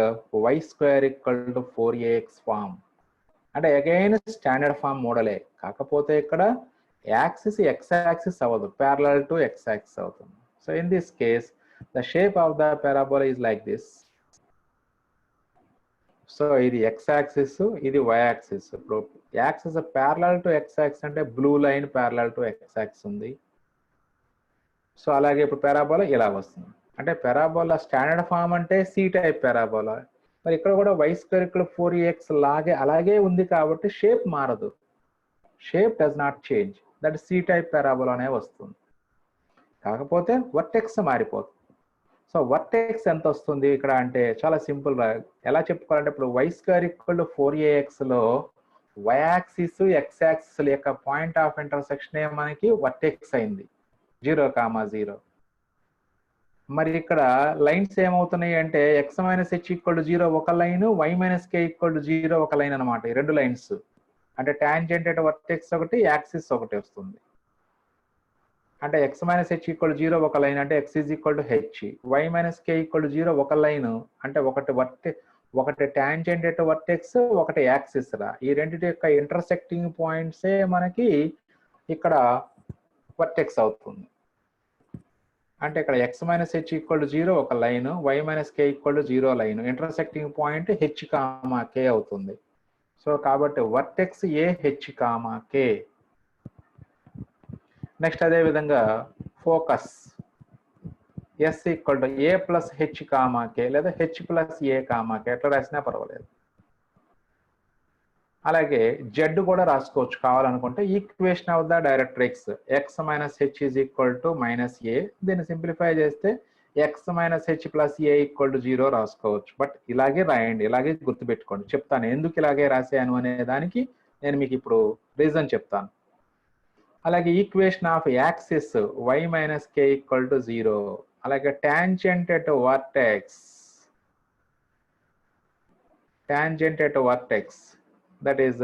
y² = 4ax form. అంటే again standard form మోడలే, కాకపోతే ఇక్కడ axis x-axis అవ్వదు, parallel to x-axis అవుతుంది. So in this case the shape of the parabola is like this. So ఇది x-axis, ఇది y-axis. ఇప్పుడు axis parallel to x-axis అంటే blue line parallel to x-axis ఉంది. So అలాగే ఇప్పుడు పారాబోలా ఇలా వస్తుంది. అంటే పారాబోలా స్టాండర్డ్ ఫామ్ అంటే సి టైప్ పారాబోలా. మరి ఇక్కడ కూడా y² = 4ax అలాగే ఉంది కాబట్టి షేప్ మారదు. Shape does not change. That C type parabola అనే వస్తుంది. కాకపోతే వర్టెక్స్ మారిపోతుంది. సో వర్టెక్స్ ఎంత వస్తుంది ఇక్కడ అంటే చాలా సింపుల్ గా ఎలా చెప్పుకోవాలంటే, ఇప్పుడు y² = 4ax లో y-axis, x-axis యొక్క పాయింట్ ఆఫ్ ఇంటర్సెక్షన్ మనకి వర్టెక్స్ అయింది 0, 0. మరి ఇక్కడ లైన్స్ ఏమవుతున్నాయి అంటే x - h = 0 ఒక లైన్, y - k = 0 ఒక లైన్ అనమాట. ఈ 2 లైన్స్ అంటే టాంజెంట్ అట్ వర్టెక్స్ ఒకటి, యాక్సిస్ ఒకటి వస్తుంది. అంటే x - h = 0 ఒక లైన్ అంటే x h, y - k = 0 ఒక లైన్ అంటే ఒకటి టాంజెంట్ అట్ వర్టెక్స్, ఒకటి యాక్సిస్ రా. ఈ రెండిటి యొక్క ఇంటర్సెక్టింగ్ పాయింట్సే మనకి ఇక్కడ వర్టెక్స్ అవుతుంది. అంటే ఇక్కడ x - h = 0 ఒక line, y - k = 0 line, intersecting point h, k అవుతుంది. సో కాబట్టి vertex a, h, k. Next అదే విధంగా focus s = a + h, k లేదా h + a, k ఎట్లా రాసినా పర్వాలేదు. అలాగే జెడ్ కూడా రాసుకోవచ్చు కావాలనుకుంటే. Equation of the directrix x - h = -a. దీన్ని సింప్లిఫై చేస్తే x - h + a = 0 రాసుకోవచ్చు. బట్ ఇలాగే రాయండి, ఇలాగే గుర్తుపెట్టుకోండి. చెప్తాను ఎందుకు ఇలాగే రాశాను అనే దానికి నేను మీకు ఇప్పుడు రీజన్ చెప్తాను. అలాగే equation of axis y - k = 0. అలాగే tangent at vertex that is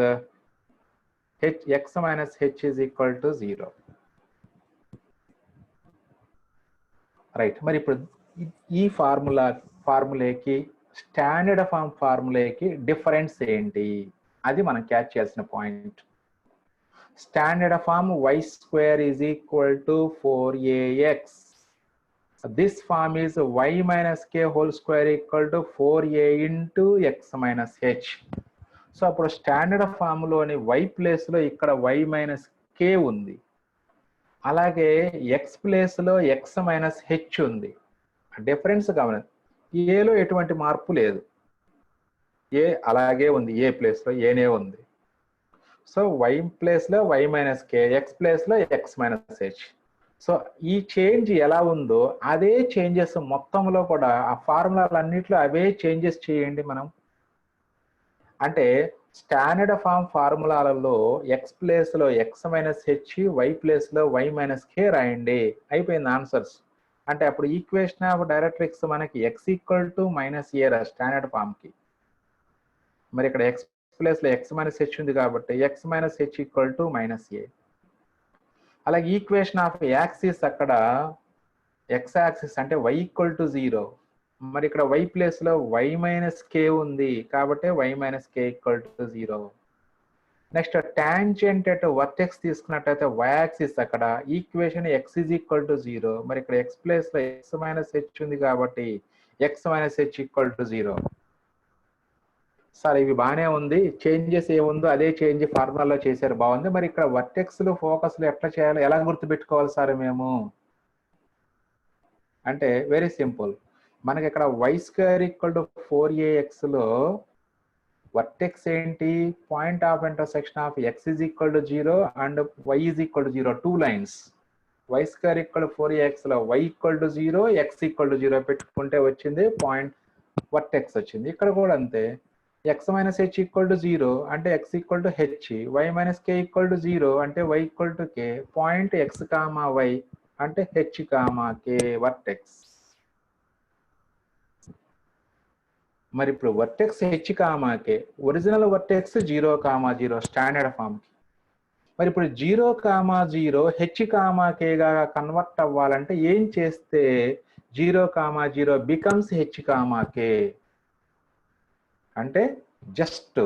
x - h = 0. Right. మరి ఇప్పుడు ఈ ఫార్ములాకి స్టాండర్డ్ ఫార్ములాకి డిఫరెన్స్ ఏంటి అది మనం క్యాచ్ చేయాల్సిన point. Standard form y² = 4ax. This form is y - k whole square = 4a into x - h. So అప్పుడు standard form లోని y ప్లేస్ లో ఇక్కడ y - k ఉంది. అలాగే x ప్లేస్ లో x - h ఉంది. డిఫరెన్స్ గమనించండి, ఏలో ఎటువంటి మార్పు లేదు, ఏ అలాగే ఉంది, ఏ ప్లేస్లో ఏనే ఉంది. సో వై ప్లేస్లో వై మైనస్ కే, ఎక్స్ ప్లేస్లో ఎక్స్ మైనస్ హెచ్. సో ఈ చేంజ్ ఎలా ఉందో అదే చేంజెస్ మొత్తంలో కూడా ఆ ఫార్ములాలన్నింటిలో అవే చేంజెస్ చేయండి మనం. అంటే స్టాండర్డ్ ఫామ్ ఫార్ములాలలో ఎక్స్ ప్లేస్లో ఎక్స్ మైనస్ హెచ్, వై ప్లేస్లో వై మైనస్ కే రాయండి, అయిపోయింది ఆన్సర్స్. అంటే అప్పుడు ఈక్వేషన్ ఆఫ్ డైరెక్ట్రిక్స్ మనకి ఎక్స్ ఈక్వల్ టు మైనస్ ఏ రా స్టాండర్డ్ ఫామ్కి. మరి ఇక్కడ ఎక్స్ ప్లేస్లో ఎక్స్ మైనస్ హెచ్ ఉంది కాబట్టి x minus h equal to minus a. అలాగే ఈక్వేషన్ ఆఫ్ యాక్సిస్ అక్కడ ఎక్స్ యాక్సిస్ అంటే వై ఈక్వల్ టు 0. మరి ఇక్కడ వై ప్లేస్లో వై మైనస్ కే ఉంది కాబట్టి y minus k equal to 0. Next tangent at vertex తీసుకున్నట్టయితే వై యాక్సిస్ అక్కడ equation x is equal to 0. మరి ఇక్కడ ఎక్స్ ప్లేస్లో ఎక్స్ మైనస్ హెచ్ ఉంది కాబట్టి x minus h equal to 0. Sir ఇవి బాగానే ఉంది, చేంజెస్ ఏముందో అదే చేంజ్ ఫార్ములాలో చేశారు, బాగుంది. మరి ఇక్కడ వర్టెక్స్లు ఫోకస్లు ఎట్లా చేయాలి, ఎలా గుర్తుపెట్టుకోవాలి సార్ మేము అంటే వెరీ సింపుల్. మనకి ఇక్కడ y square equal to 4ax vertex ఏంటి, point of intersection of x is equal to 0 and y is equal to 0, 2 lines. Y square equal to 4ax y equal to 0, x equal to 0 పెట్టుకుంటే వచ్చింది point vertex వచ్చింది. ఇక్కడ కూడా అంతే, x minus h equal to 0 అంటే x equal to h, y minus k equal to 0 అంటే y equal to K, point X comma y అంటే h comma k vertex. మరి ఇప్పుడు vertex h comma k, original vertex 0, 0 standard ఫామ్కి. మరి ఇప్పుడు 0, 0 H comma కేగా convert అవ్వాలంటే ఏం చేస్తే 0, 0 బికమ్స్ హెచ్ కామా కే అంటే జస్ట్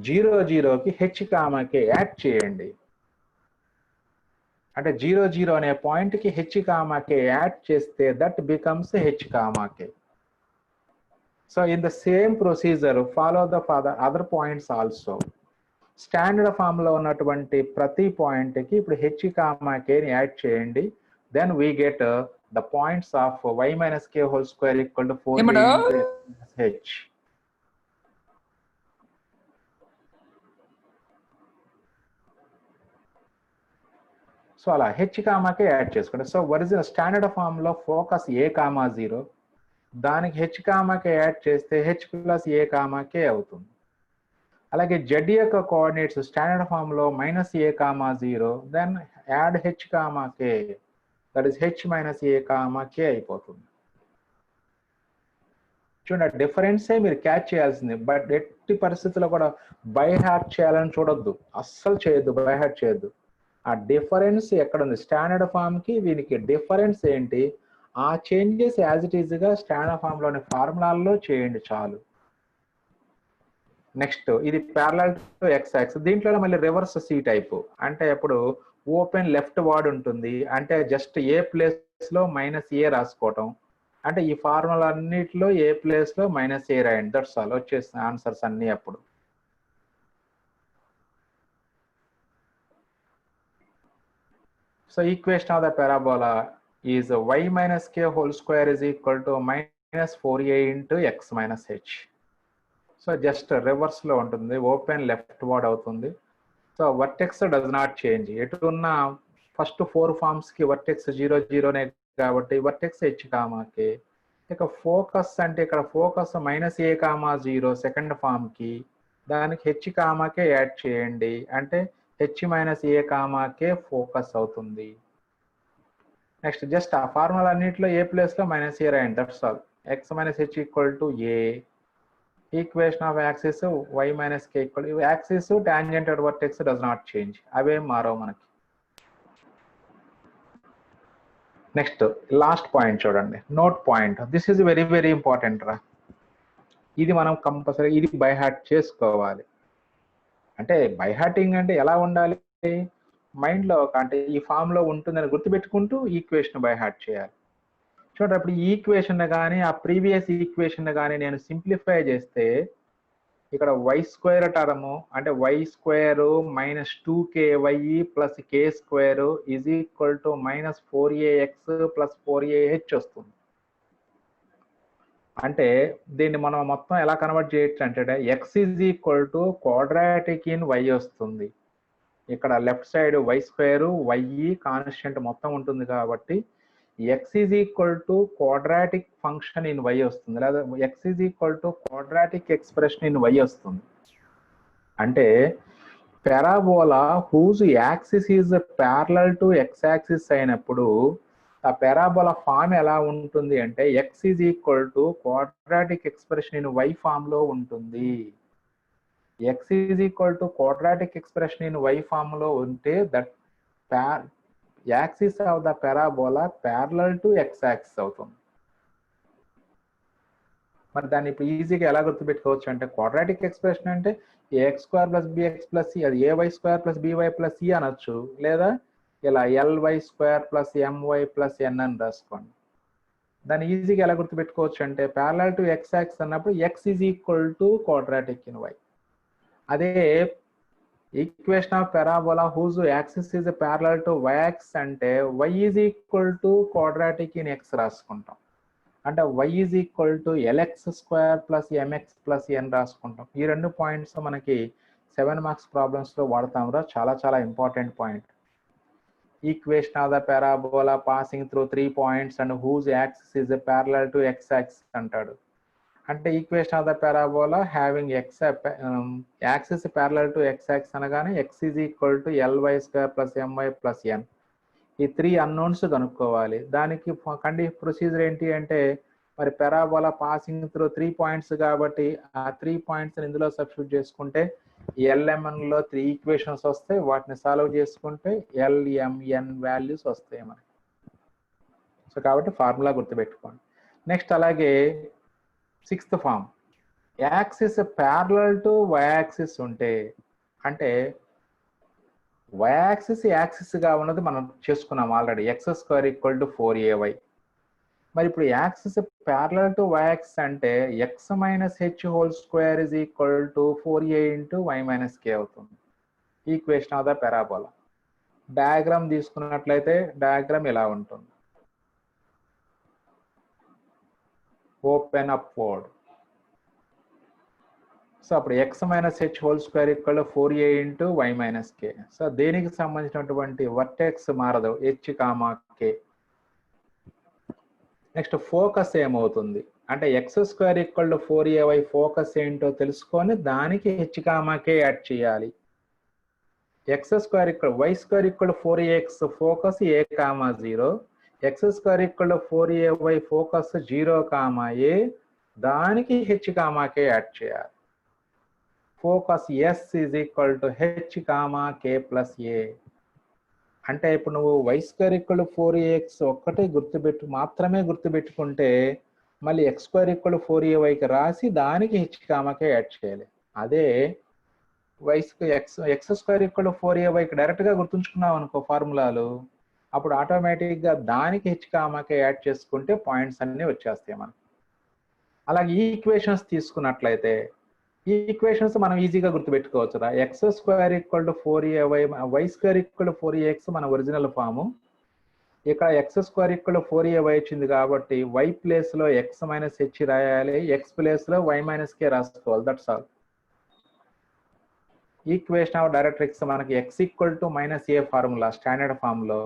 0, 0కి హెచ్ కామా కే యాడ్ చేయండి. అంటే 0, 0 అనే పాయింట్కి హెచ్ కామా కే యాడ్ చేస్తే that becomes h comma k. So in the same procedure follow the other points also. Standard ఫామ్లో ఉన్నటువంటి ప్రతి పాయింట్కి ఇప్పుడు హెచ్ కామా కేని యాడ్ చేయండి. Then we get the points of y minus K whole square equal to 4 h. So అలా h comma k add చేసుకోండి. So original standard ఫామ్లో ఫోకస్ ఏ కామా 0, దానికి హెచ్ కామాకే యాడ్ చేస్తే హెచ్ ప్లస్ ఏ కామాకే అవుతుంది. అలాగే Z యొక్క coordinates standard ఫామ్లో minus a comma 0, then add h comma k, that is h minus a comma k అయిపోతుంది. చూడండి డిఫరెన్సే మీరు క్యాచ్ చేయాల్సింది, బట్ ఎట్టి పరిస్థితుల్లో కూడా బై హార్ట్ చేయాలని చూడొద్దు, అస్సలు చేయొద్దు, బై హార్ట్ చేయొద్దు. ఆ డిఫరెన్స్ ఎక్కడ ఉంది స్టాండర్డ్ ఫామ్కి వీనికి డిఫరెన్స్ ఏంటి, ఆ చేంజెస్ యాజ్ ఇట్ ఈజ్గా స్టాండర్డ్ ఫామ్లోని ఫార్ములాల్లో చేయండి చాలు. నెక్స్ట్ ఇది ప్యారలల్ టు ఎక్స్ యాక్సిస్, దీంట్లో మళ్ళీ రివర్స్ సి టైపు, అంటే ఇప్పుడు ఓపెన్ లెఫ్ట్ వార్డ్ ఉంటుంది, అంటే జస్ట్ ఏ ప్లేస్లో మైనస్ ఏ రాసుకోవటం, అంటే ఈ ఫార్ములా అన్నిటిలో ఏ ప్లేస్లో మైనస్ ఏ రాయండి, దట్స్ ఆల్, వచ్చేసిన ఆన్సర్స్ అన్నీ. అప్పుడు so equation of the parabola is y minus K whole square is equal to minus 4a into x minus h. So just రివర్స్లో ఉంటుంది, ఓపెన్ లెఫ్ట్ వర్డ్ అవుతుంది. So vertex does not change, ఎటు ఉన్న first 4 ఫార్మ్స్కి vertex 0, 0నే కాబట్టి vertex H కామాకే. ఇక focus అంటే ఇక్కడ focus minus a comma 0 second ఫామ్కి, దానికి హెచ్ కామాకే యాడ్ చేయండి, అంటే h minus a comma k focus అవుతుంది. నెక్స్ట్ జస్ట్ ఆ ఫార్ములా అన్నింటిలో ఏ ప్లేస్లో మైనస్ ఏ రాయండి, that's all. X minus h equal to a, equation of axis y minus k equal, axis tangent at vertex does not change, అవేం మారవు మనకి. Next last point చూడండి, note point. This is very very important రా, ఇది మనం compulsory ఇది by heart చేసుకోవాలి. అంటే బై హార్టింగ్ అంటే ఎలా ఉండాలి, మైండ్లో అంటే ఈ ఫామ్లో ఉంటుందని గుర్తుపెట్టుకుంటూ ఈక్వేషన్ బై హార్ట్ చేయాలి. చూడండి అప్పుడు ఈ ఈక్వేషన్ కానీ ఆ ప్రీవియస్ ఈక్వేషన్ కానీ నేను సింప్లిఫై చేస్తే ఇక్కడ వై స్క్వేర్ టర్మ్ అంటే y square minus 2ky plus k square is equal to minus 4ax plus 4ah వస్తుంది. అంటే దీన్ని మనం మొత్తం ఎలా కన్వర్ట్ చేయొచ్చు అంటే x is equal to quadratic in y వస్తుంది. ఇక్కడ left side y square y constant మొత్తం ఉంటుంది కాబట్టి x is equal to quadratic function in y వస్తుంది, లేదా x is equal to quadratic expression in y వస్తుంది. అంటే parabola whose axis is parallel to x axis అయినప్పుడు ఆ పెరాబోలా ఫామ్ ఎలా ఉంటుంది అంటే x is equal to quadratic expression in y form లో ఉంటుంది. X is equal to quadratic expression in y form లో ఉంటే that axis of the parabola parallel to x axis అవుతుంది. మరి దాన్ని ఇప్పుడు ఈజీగా ఎలా గుర్తుపెట్టుకోవచ్చు అంటే క్వాడ్రాటిక్ ఎక్స్ప్రెషన్ అంటే a x square plus b x plus c, అది a y square plus b y plus c అనొచ్చు, లేదా ఇలా l y square plus MY plus n అని రాసుకోండి. దాన్ని ఈజీగా ఎలా గుర్తుపెట్టుకోవచ్చు అంటే ప్యారలల్ టు ఎక్స్ యాక్సిస్ అన్నప్పుడు x is equal to quadratic in why. అదే equation of parabola whose axis is parallel to y axis అంటే y is equal to quadratic in x రాసుకుంటాం. అంటే y is equal to l x square plus m x plus n రాసుకుంటాం. ఈ రెండు points మనకి 7 marks problems లో వాడతాం రా, చాలా చాలా important point. Equation of the parabola passing through 3 points and whose axis is parallel to x axis అంటాడు. అంటే equation of the parabola having x axis parallel to x axis అనగానే x is equal to l y square plus MY plus n. ఈ 3 unknowns కనుక్కోవాలి. దానికి procedure ఏంటి అంటే మరి parabola passing through 3 points కాబట్టి ఆ 3 పాయింట్స్ ఇందులో సబ్స్టిట్యూట్ చేసుకుంటే ఎల్ఎంఎన్ లో 3 ఈక్వేషన్స్ వస్తాయి, వాటిని సాల్వ్ చేసుకుంటే ఎల్ఎంఎన్ వాల్యూస్ వస్తాయి మనకి. సో కాబట్టి ఫార్ములా గుర్తుపెట్టుకోండి. నెక్స్ట్ అలాగే 6th form, axis parallel to y axis ఉంటే అంటే వై యాక్సిస్ యాక్సిస్ గా ఉన్నది మనం చేసుకున్నాం already, x square equal to 4ay. మరి ఇప్పుడు axis parallel to y axis అంటే x minus H whole square is equal to 4a into y minus k అవుతుంది. Equation of the parabola. Diagram తీసుకున్నట్లయితే diagram ఇలా ఉంటుంది, ఓపెన్ అప్వర్డ్. సో అప్పుడు X minus H whole square equal 4a into y minus k. So దేనికి సంబంధించినటువంటి vertex మారదు, h comma k. Next focus ఏమవుతుంది అంటే x square equal to 4ay focus ఏంటో తెలుసుకొని దానికి హెచ్ కామా కే యాడ్ చేయాలి. X square equal y square equal 4ax focus a comma 0, x square equal 4ay focus 0 comma a, దానికి h comma k add చేయాలి. Focus S is equal to h comma k plus a. అంటే ఇప్పుడు నువ్వు why square equal 4ax ఒక్కటే మాత్రమే గుర్తుపెట్టుకుంటే మళ్ళీ X square equal 4ayకి రాసి దానికి హెచ్ కామా కే యాడ్ చేయాలి. అదే ఎక్స్ స్క్వేర్ ఈక్వల్ 4ayకి డైరెక్ట్ గా గుర్తుంచుకున్నావు అనుకో ఫార్ములాలు, అప్పుడు ఆటోమేటిక్ గా దానికి హెచ్ కామా కే యాడ్ చేసుకుంటే పాయింట్స్ అన్ని వచ్చేస్తాయి మనకి. అలాగే ఈ ఈక్వేషన్స్ తీసుకున్నట్లయితే ఈ ఈక్వేషన్స్ మనం ఈజీగా గుర్తుపెట్టుకోవచ్చు రా. X square equal to 4ay, y square equal to 4ax మన ఒరిజినల్ ఫాము. ఇక్కడ x square equal to 4ay వచ్చింది కాబట్టి వై ప్లేస్ లో ఎక్స్ మైనస్ హెచ్ రాయాలి, ఎక్స్ ప్లేస్ లో వై మైనస్ కే రాసుకోవాలి, that's all. Equation of directrix మనకి x equal to minus a formula standard form లో,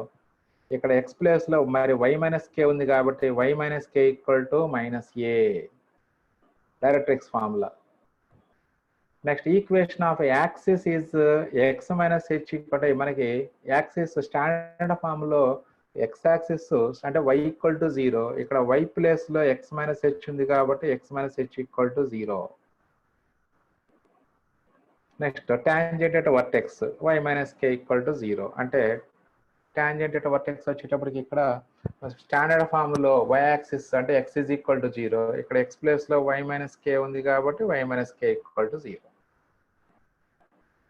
ఇక్కడ ఎక్స్ ప్లేస్ లో మరి వై మైనస్ కే ఉంది కాబట్టి y minus k equal to minus a, directrix formula. Next equation of axis is x minus h equal మనకి axis standard form లో x axis అంటే y equal to 0, ఇక్కడ y place లో x minus h ఉంది కాబట్టి x minus h equal to 0. Next tangent at vertex y minus k equal to 0 అంటే tangent at vertex వచ్చేటప్పటికి ఇక్కడ స్టాండర్డ్ ఫామ్ లో వై యాక్సిస్ అంటే ఎక్స్ ఈజ్ ఈక్వల్ టు 0, ఇక్కడ ఎక్స్ ప్లేస్ లో వై మైనస్ కే ఉంది కాబట్టి y minus k equal to 0.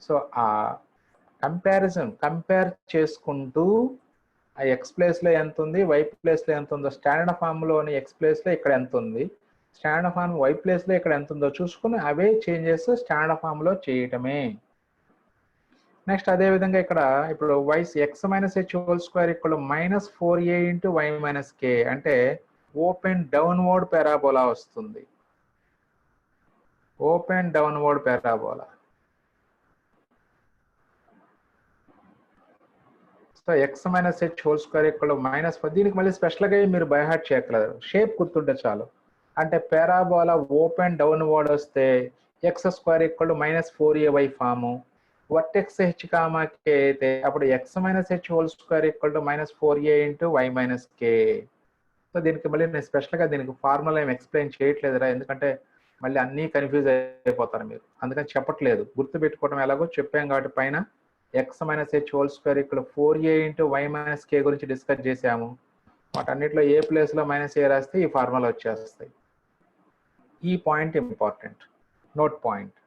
So ఆ కంపేర్ చేసుకుంటూ ఆ ఎక్స్ ప్లేస్ లో ఎంత ఉంది, వై ప్లేస్ లో ఎంత ఉందో, స్టాండర్డ్ ఫామ్ లోని ఎక్స్ ప్లేస్ లో ఇక్కడ ఎంత ఉంది, స్టాండర్డ్ ఫామ్ వై ప్లేస్ లో ఇక్కడ ఎంత ఉందో చూసుకుని అవే చేంజెస్ స్టాండర్డ్ ఫామ్ లో చేయటమే. నెక్స్ట్ అదే విధంగా ఇక్కడ ఇప్పుడు y x minus H whole square equal minus 4a into y minus k అంటే ఓపెన్ డౌన్వర్డ్ పారాబోలా వస్తుంది. Open downward parabola. So x minus H whole square ఇక్కడ -4. దీనికి మళ్ళీ స్పెషల్గా మీరు బై హార్ట్ చేయక్కర్లేదు, షేప్ గుర్తుంటే చాలు. అంటే పారాబోలా ఓపెన్ డౌన్వర్డ్ వస్తే ఎక్స్ స్క్వేర్ ఇక్కడ -4ay form. Vertex h comma k అయితే అప్పుడు X minus H whole square ఇక్కడ -4a into y minus k. So దీనికి మళ్ళీ నేను స్పెషల్గా దీనికి ఫార్ములా ఏమి ఎక్స్ప్లెయిన్ చేయట్లేదురా, ఎందుకంటే మళ్ళీ అన్నీ కన్ఫ్యూజ్ అయిపోతారు మీరు, అందుకని చెప్పట్లేదు. గుర్తు పెట్టుకోవడం ఎలాగో చెప్పాం కాబట్టి పైన X minus H whole square ఇక్కడ 4a ఇంటూ వై మైనస్ కే గురించి డిస్కస్ చేసాము. వాటన్నిటిలో ఏ ప్లేస్లో -a రాస్తే ఈ ఫార్ములా వచ్చేస్తాయి. ఈ point important, note point.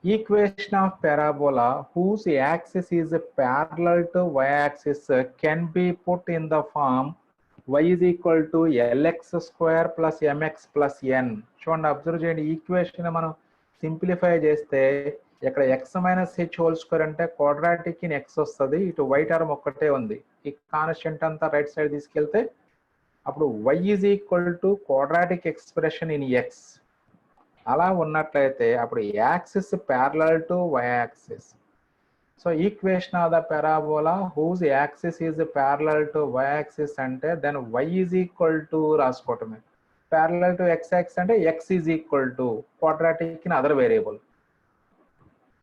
Equation of parabola whose axis is parallel to y-axis can be put in the form y is equal to lx square plus mx plus n. చూడండి, observe చేయండి. Equation మనం simplify చేస్తే ఇక్కడ X minus H whole square అంటే quadratic in X వస్తుంది, ఇటు why term ఒక్కటే ఉంది. ఈ కాన్స్టెంట్ అంతా రైట్ సైడ్ తీసుకెళ్తే అప్పుడు y is equal to quadratic expression in x. అలా ఉన్నట్లయితే అప్పుడు axis parallel to y axis. So equation of the parabola whose axis is parallel to y axis అంటే then y is equal to రాసుకోవటమే. Parallel to x axis అంటే x is equal to quadratic in other variable.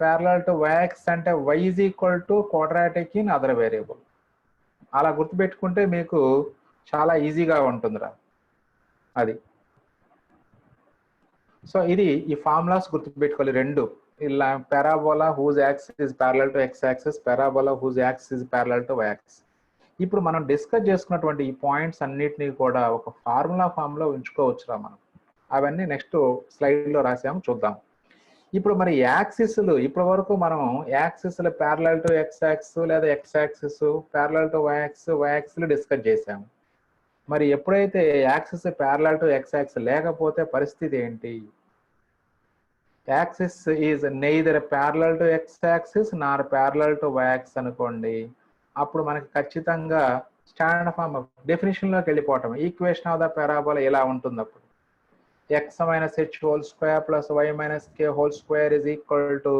Parallel to y axis అంటే y is equal to quadratic in other variable. అలా గుర్తుపెట్టుకుంటే మీకు చాలా ఈజీగా ఉంటుందిరా అది. సో ఇది ఈ ఫార్ములాస్ గుర్తుపెట్టుకోవాలి రెండు. ఇలా parabola whose axis is parallel to x axis, parabola whose axis is parallel to y axis. ఇప్పుడు మనం డిస్కస్ చేసుకున్నటువంటి ఈ పాయింట్స్ అన్నిటినీ కూడా ఒక ఫార్ములా ఫామ్లో ఉంచుకోవచ్చురా మనం. అవన్నీ నెక్స్ట్ స్లైడ్లో రాసాము, చూద్దాం. ఇప్పుడు మరి యాక్సిస్లు ఇప్పటి వరకు మనం యాక్సిస్లు ప్యారలల్ టు ఎక్స్ యాక్సిస్ లేదా x axis parallel to y axis, y యాక్సిస్లు డిస్కస్ చేసాము. మరి ఎప్పుడైతే axis parallel to x axis లేకపోతే పరిస్థితి ఏంటి? Axis is neither parallel to x axis nor parallel to y axis అనుకోండి, అప్పుడు మనకి ఖచ్చితంగా స్టాండర్డ్ ఫార్మ్ డెఫినేషన్లోకి వెళ్ళిపోవటం. ఈక్వేషన్ ఆఫ్ ద పారాబోలా ఎలా ఉంటుంది అప్పుడు? X minus H whole square plus Y minus K whole square is equal to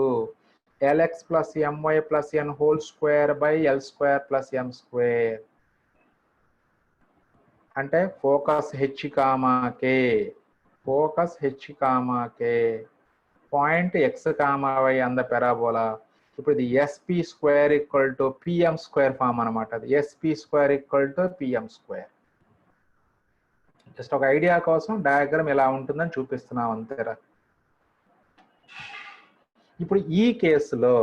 LX plus MY plus N whole square by L square plus M square. అంటే focus H comma K, focus H comma K, point X comma Y అంద parabola. ఇప్పుడు ఇది SP square equal to PM square form అనమాట. అది SP square equal to PM square. Just ఒక idea కోసం diagram ఎలా ఉంటుందని చూపిస్తున్నాం అంతేరా. ఇప్పుడు ఈ కేసులో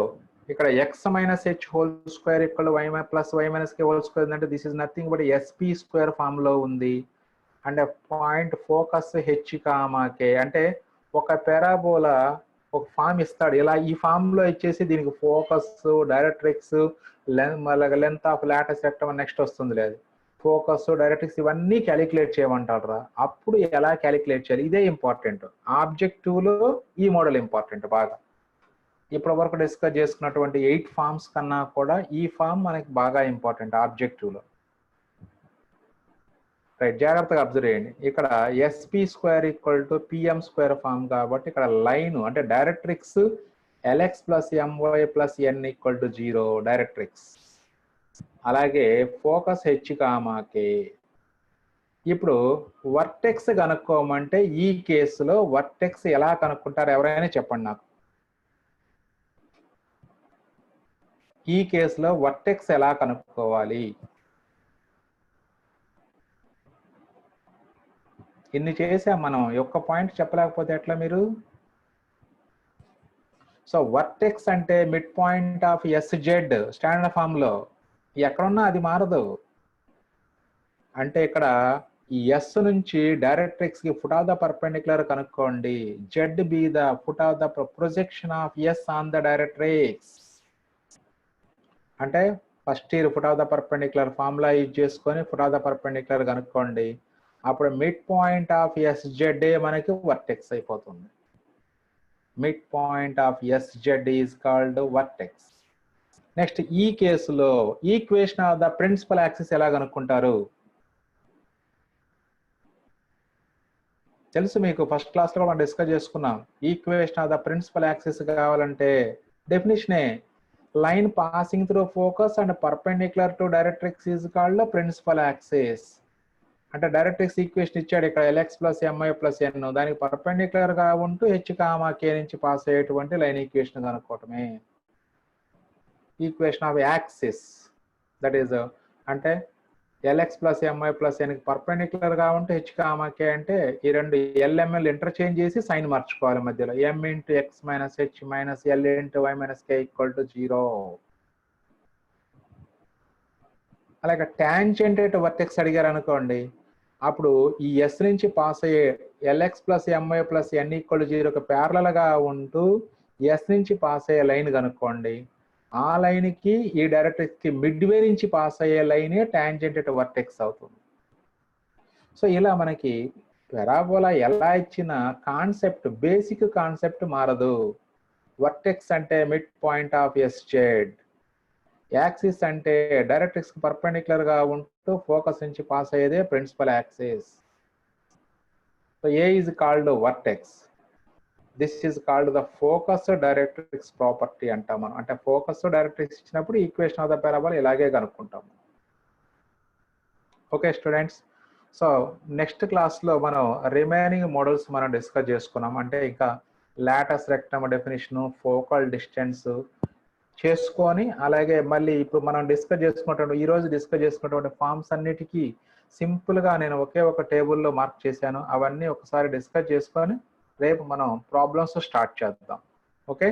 ఇక్కడ X minus H whole square equal Y plus Y minus కే హోల్ స్క్వేర్ అంటే this is nothing but SP square form లో ఉంది. అంటే point focus H comma K అంటే ఒక పారాబోలా ఒక ఫామ్ ఇస్తాడు. ఇలా ఈ ఫామ్ లో ఇచ్చేసి దీనికి focus, directrix, length of Lotus rectum next వస్తుంది లేదు, ఫోకస్, డైరెక్ట్రిక్స్ ఇవన్నీ క్యాలిక్యులేట్ చేయమంటారా. అప్పుడు ఎలా క్యాలిక్యులేట్ చేయాలి ఇదే ఇంపార్టెంట్. ఆబ్జెక్టివ్ లో ఈ మోడల్ ఇంపార్టెంట్ బాగా. ఇప్పటి వరకు డిస్కస్ చేసుకున్నటువంటి 8 ఫార్మ్స్ కన్నా కూడా ఈ ఫామ్ మనకి బాగా ఇంపార్టెంట్ ఆబ్జెక్టివ్ లో. రైట్, జాగ్రత్తగా అబ్జర్వ్ చేయండి. ఇక్కడ SP square equal to PM square form కాబట్టి ఇక్కడ లైన్ అంటే directrix l x plus MY plus n equal to 0 directrix. అలాగే ఫోకస్ హెచ్ కామాకే. ఇప్పుడు వర్టెక్స్ కనుక్కోమంటే ఈ కేసులో వర్టెక్స్ ఎలా కనుక్కుంటారు ఎవరైనా చెప్పండి నాకు. ఈ కేసులో వర్టెక్స్ ఎలా కనుక్కోవాలి? ఇన్ని చేసాం మనం, ఒక్క పాయింట్ చెప్పలేకపోతే ఎట్లా మీరు? సో వర్టెక్స్ అంటే mid point of SZ standard form లో ఎక్కడున్నా అది మారదు. అంటే ఇక్కడ ఈ ఎస్ నుంచి డైరెక్ట్రిక్స్ కి ఫుట్ ఆఫ్ ద పర్పెండిక్యులర్ కనుక్కోండి. Z be the foot of the projection of S on the directrix. అంటే first year foot of the perpendicular formula use చేసుకొని ఫుట్ ఆఫ్ ద పర్పెండిక్యులర్ కనుక్కోండి. అప్పుడు మిడ్ పాయింట్ ఆఫ్ ఎస్జెడ్ మనకి vertex అయిపోతుంది. Mid point of SZ is called vertex. Next ఈ కేసులో equation of the principal axis ఎలా కనుక్కుంటారు? తెలుసు మీకు, ఫస్ట్ క్లాస్ లో మనం డిస్కస్ చేసుకున్నాం. Equation of the principal axis కావాలంటే డెఫినిషనే line passing through focus and perpendicular to directrix is called the principal axis. అంటే డైరెక్ట్రిక్స్ ఈక్వేషన్ ఇచ్చాడు ఇక్కడ LX + MY + N, దానికి పర్పెండిక్యులర్ గా ఉంటూ H, K నుంచి పాస్ అయ్యేటువంటి లైన్ ఈక్వేషన్ కనుక్కోవటమే equation of axis. That is అంటే LX + MY + N కి పర్పెండిక్యులర్ గా ఉంటే H, K అంటే ఈ రెండు LML ఇంటర్చేంజ్ చేసి సైన్ మార్చుకోవాలి మధ్యలో. M × X - H - L × Y - K = 0. అలాగే టాంజెంట్ వర్టెక్స్ అడిగారు అనుకోండి, అప్పుడు ఈ S నుంచి పాస్ అయ్యే LX + MY + N = 0కి ప్యారలల్ గా ఉంటూ S నుంచి పాస్ అయ్యే లైన్ కనుక్కోండి, ఆ లైన్ కి ఈ డైరెక్ట్రిక్స్ కి మిడ్వే నుంచి పాస్ అయ్యే లైనే టాంజెంట్ వర్టెక్స్ అవుతుంది. సో ఇలా మనకి పెరాబోలా ఎలా ఇచ్చిన కాన్సెప్ట్, బేసిక్ కాన్సెప్ట్ మారదు. వర్టెక్స్ అంటే mid point of SZ, axis అంటే డైరెక్ట్రిక్స్ కి పర్పెండిక్యులర్ గా ఉంటూ ఫోకస్ నుంచి పాస్ అయ్యేదే principal axis. So A is called vertex. This is called the focus directrix property అంటాం మనం. అంటే ఫోకస్ డైరెక్ట్రిక్స్ ఇచ్చినప్పుడు ఈక్వేషన్ ఆఫ్ ద పారాబోలా ఇలాగే కనుక్కుంటాం. Okay students, so next class లో మనం రిమైనింగ్ మోడల్స్ మనం డిస్కస్ చేసుకున్నాం. అంటే ఇంకా latus rectum definition, focal distance చేసుకొని, అలాగే మళ్ళీ ఇప్పుడు మనం ఈ రోజు డిస్కస్ చేసుకున్నటువంటి ఫార్మ్స్ అన్నిటికీ సింపుల్ గా నేను ఒకే ఒక టేబుల్లో మార్క్ చేశాను. అవన్నీ ఒకసారి డిస్కస్ చేసుకొని రేపు మనం ప్రాబ్లమ్స్ స్టార్ట్ చేద్దాం. ఓకే.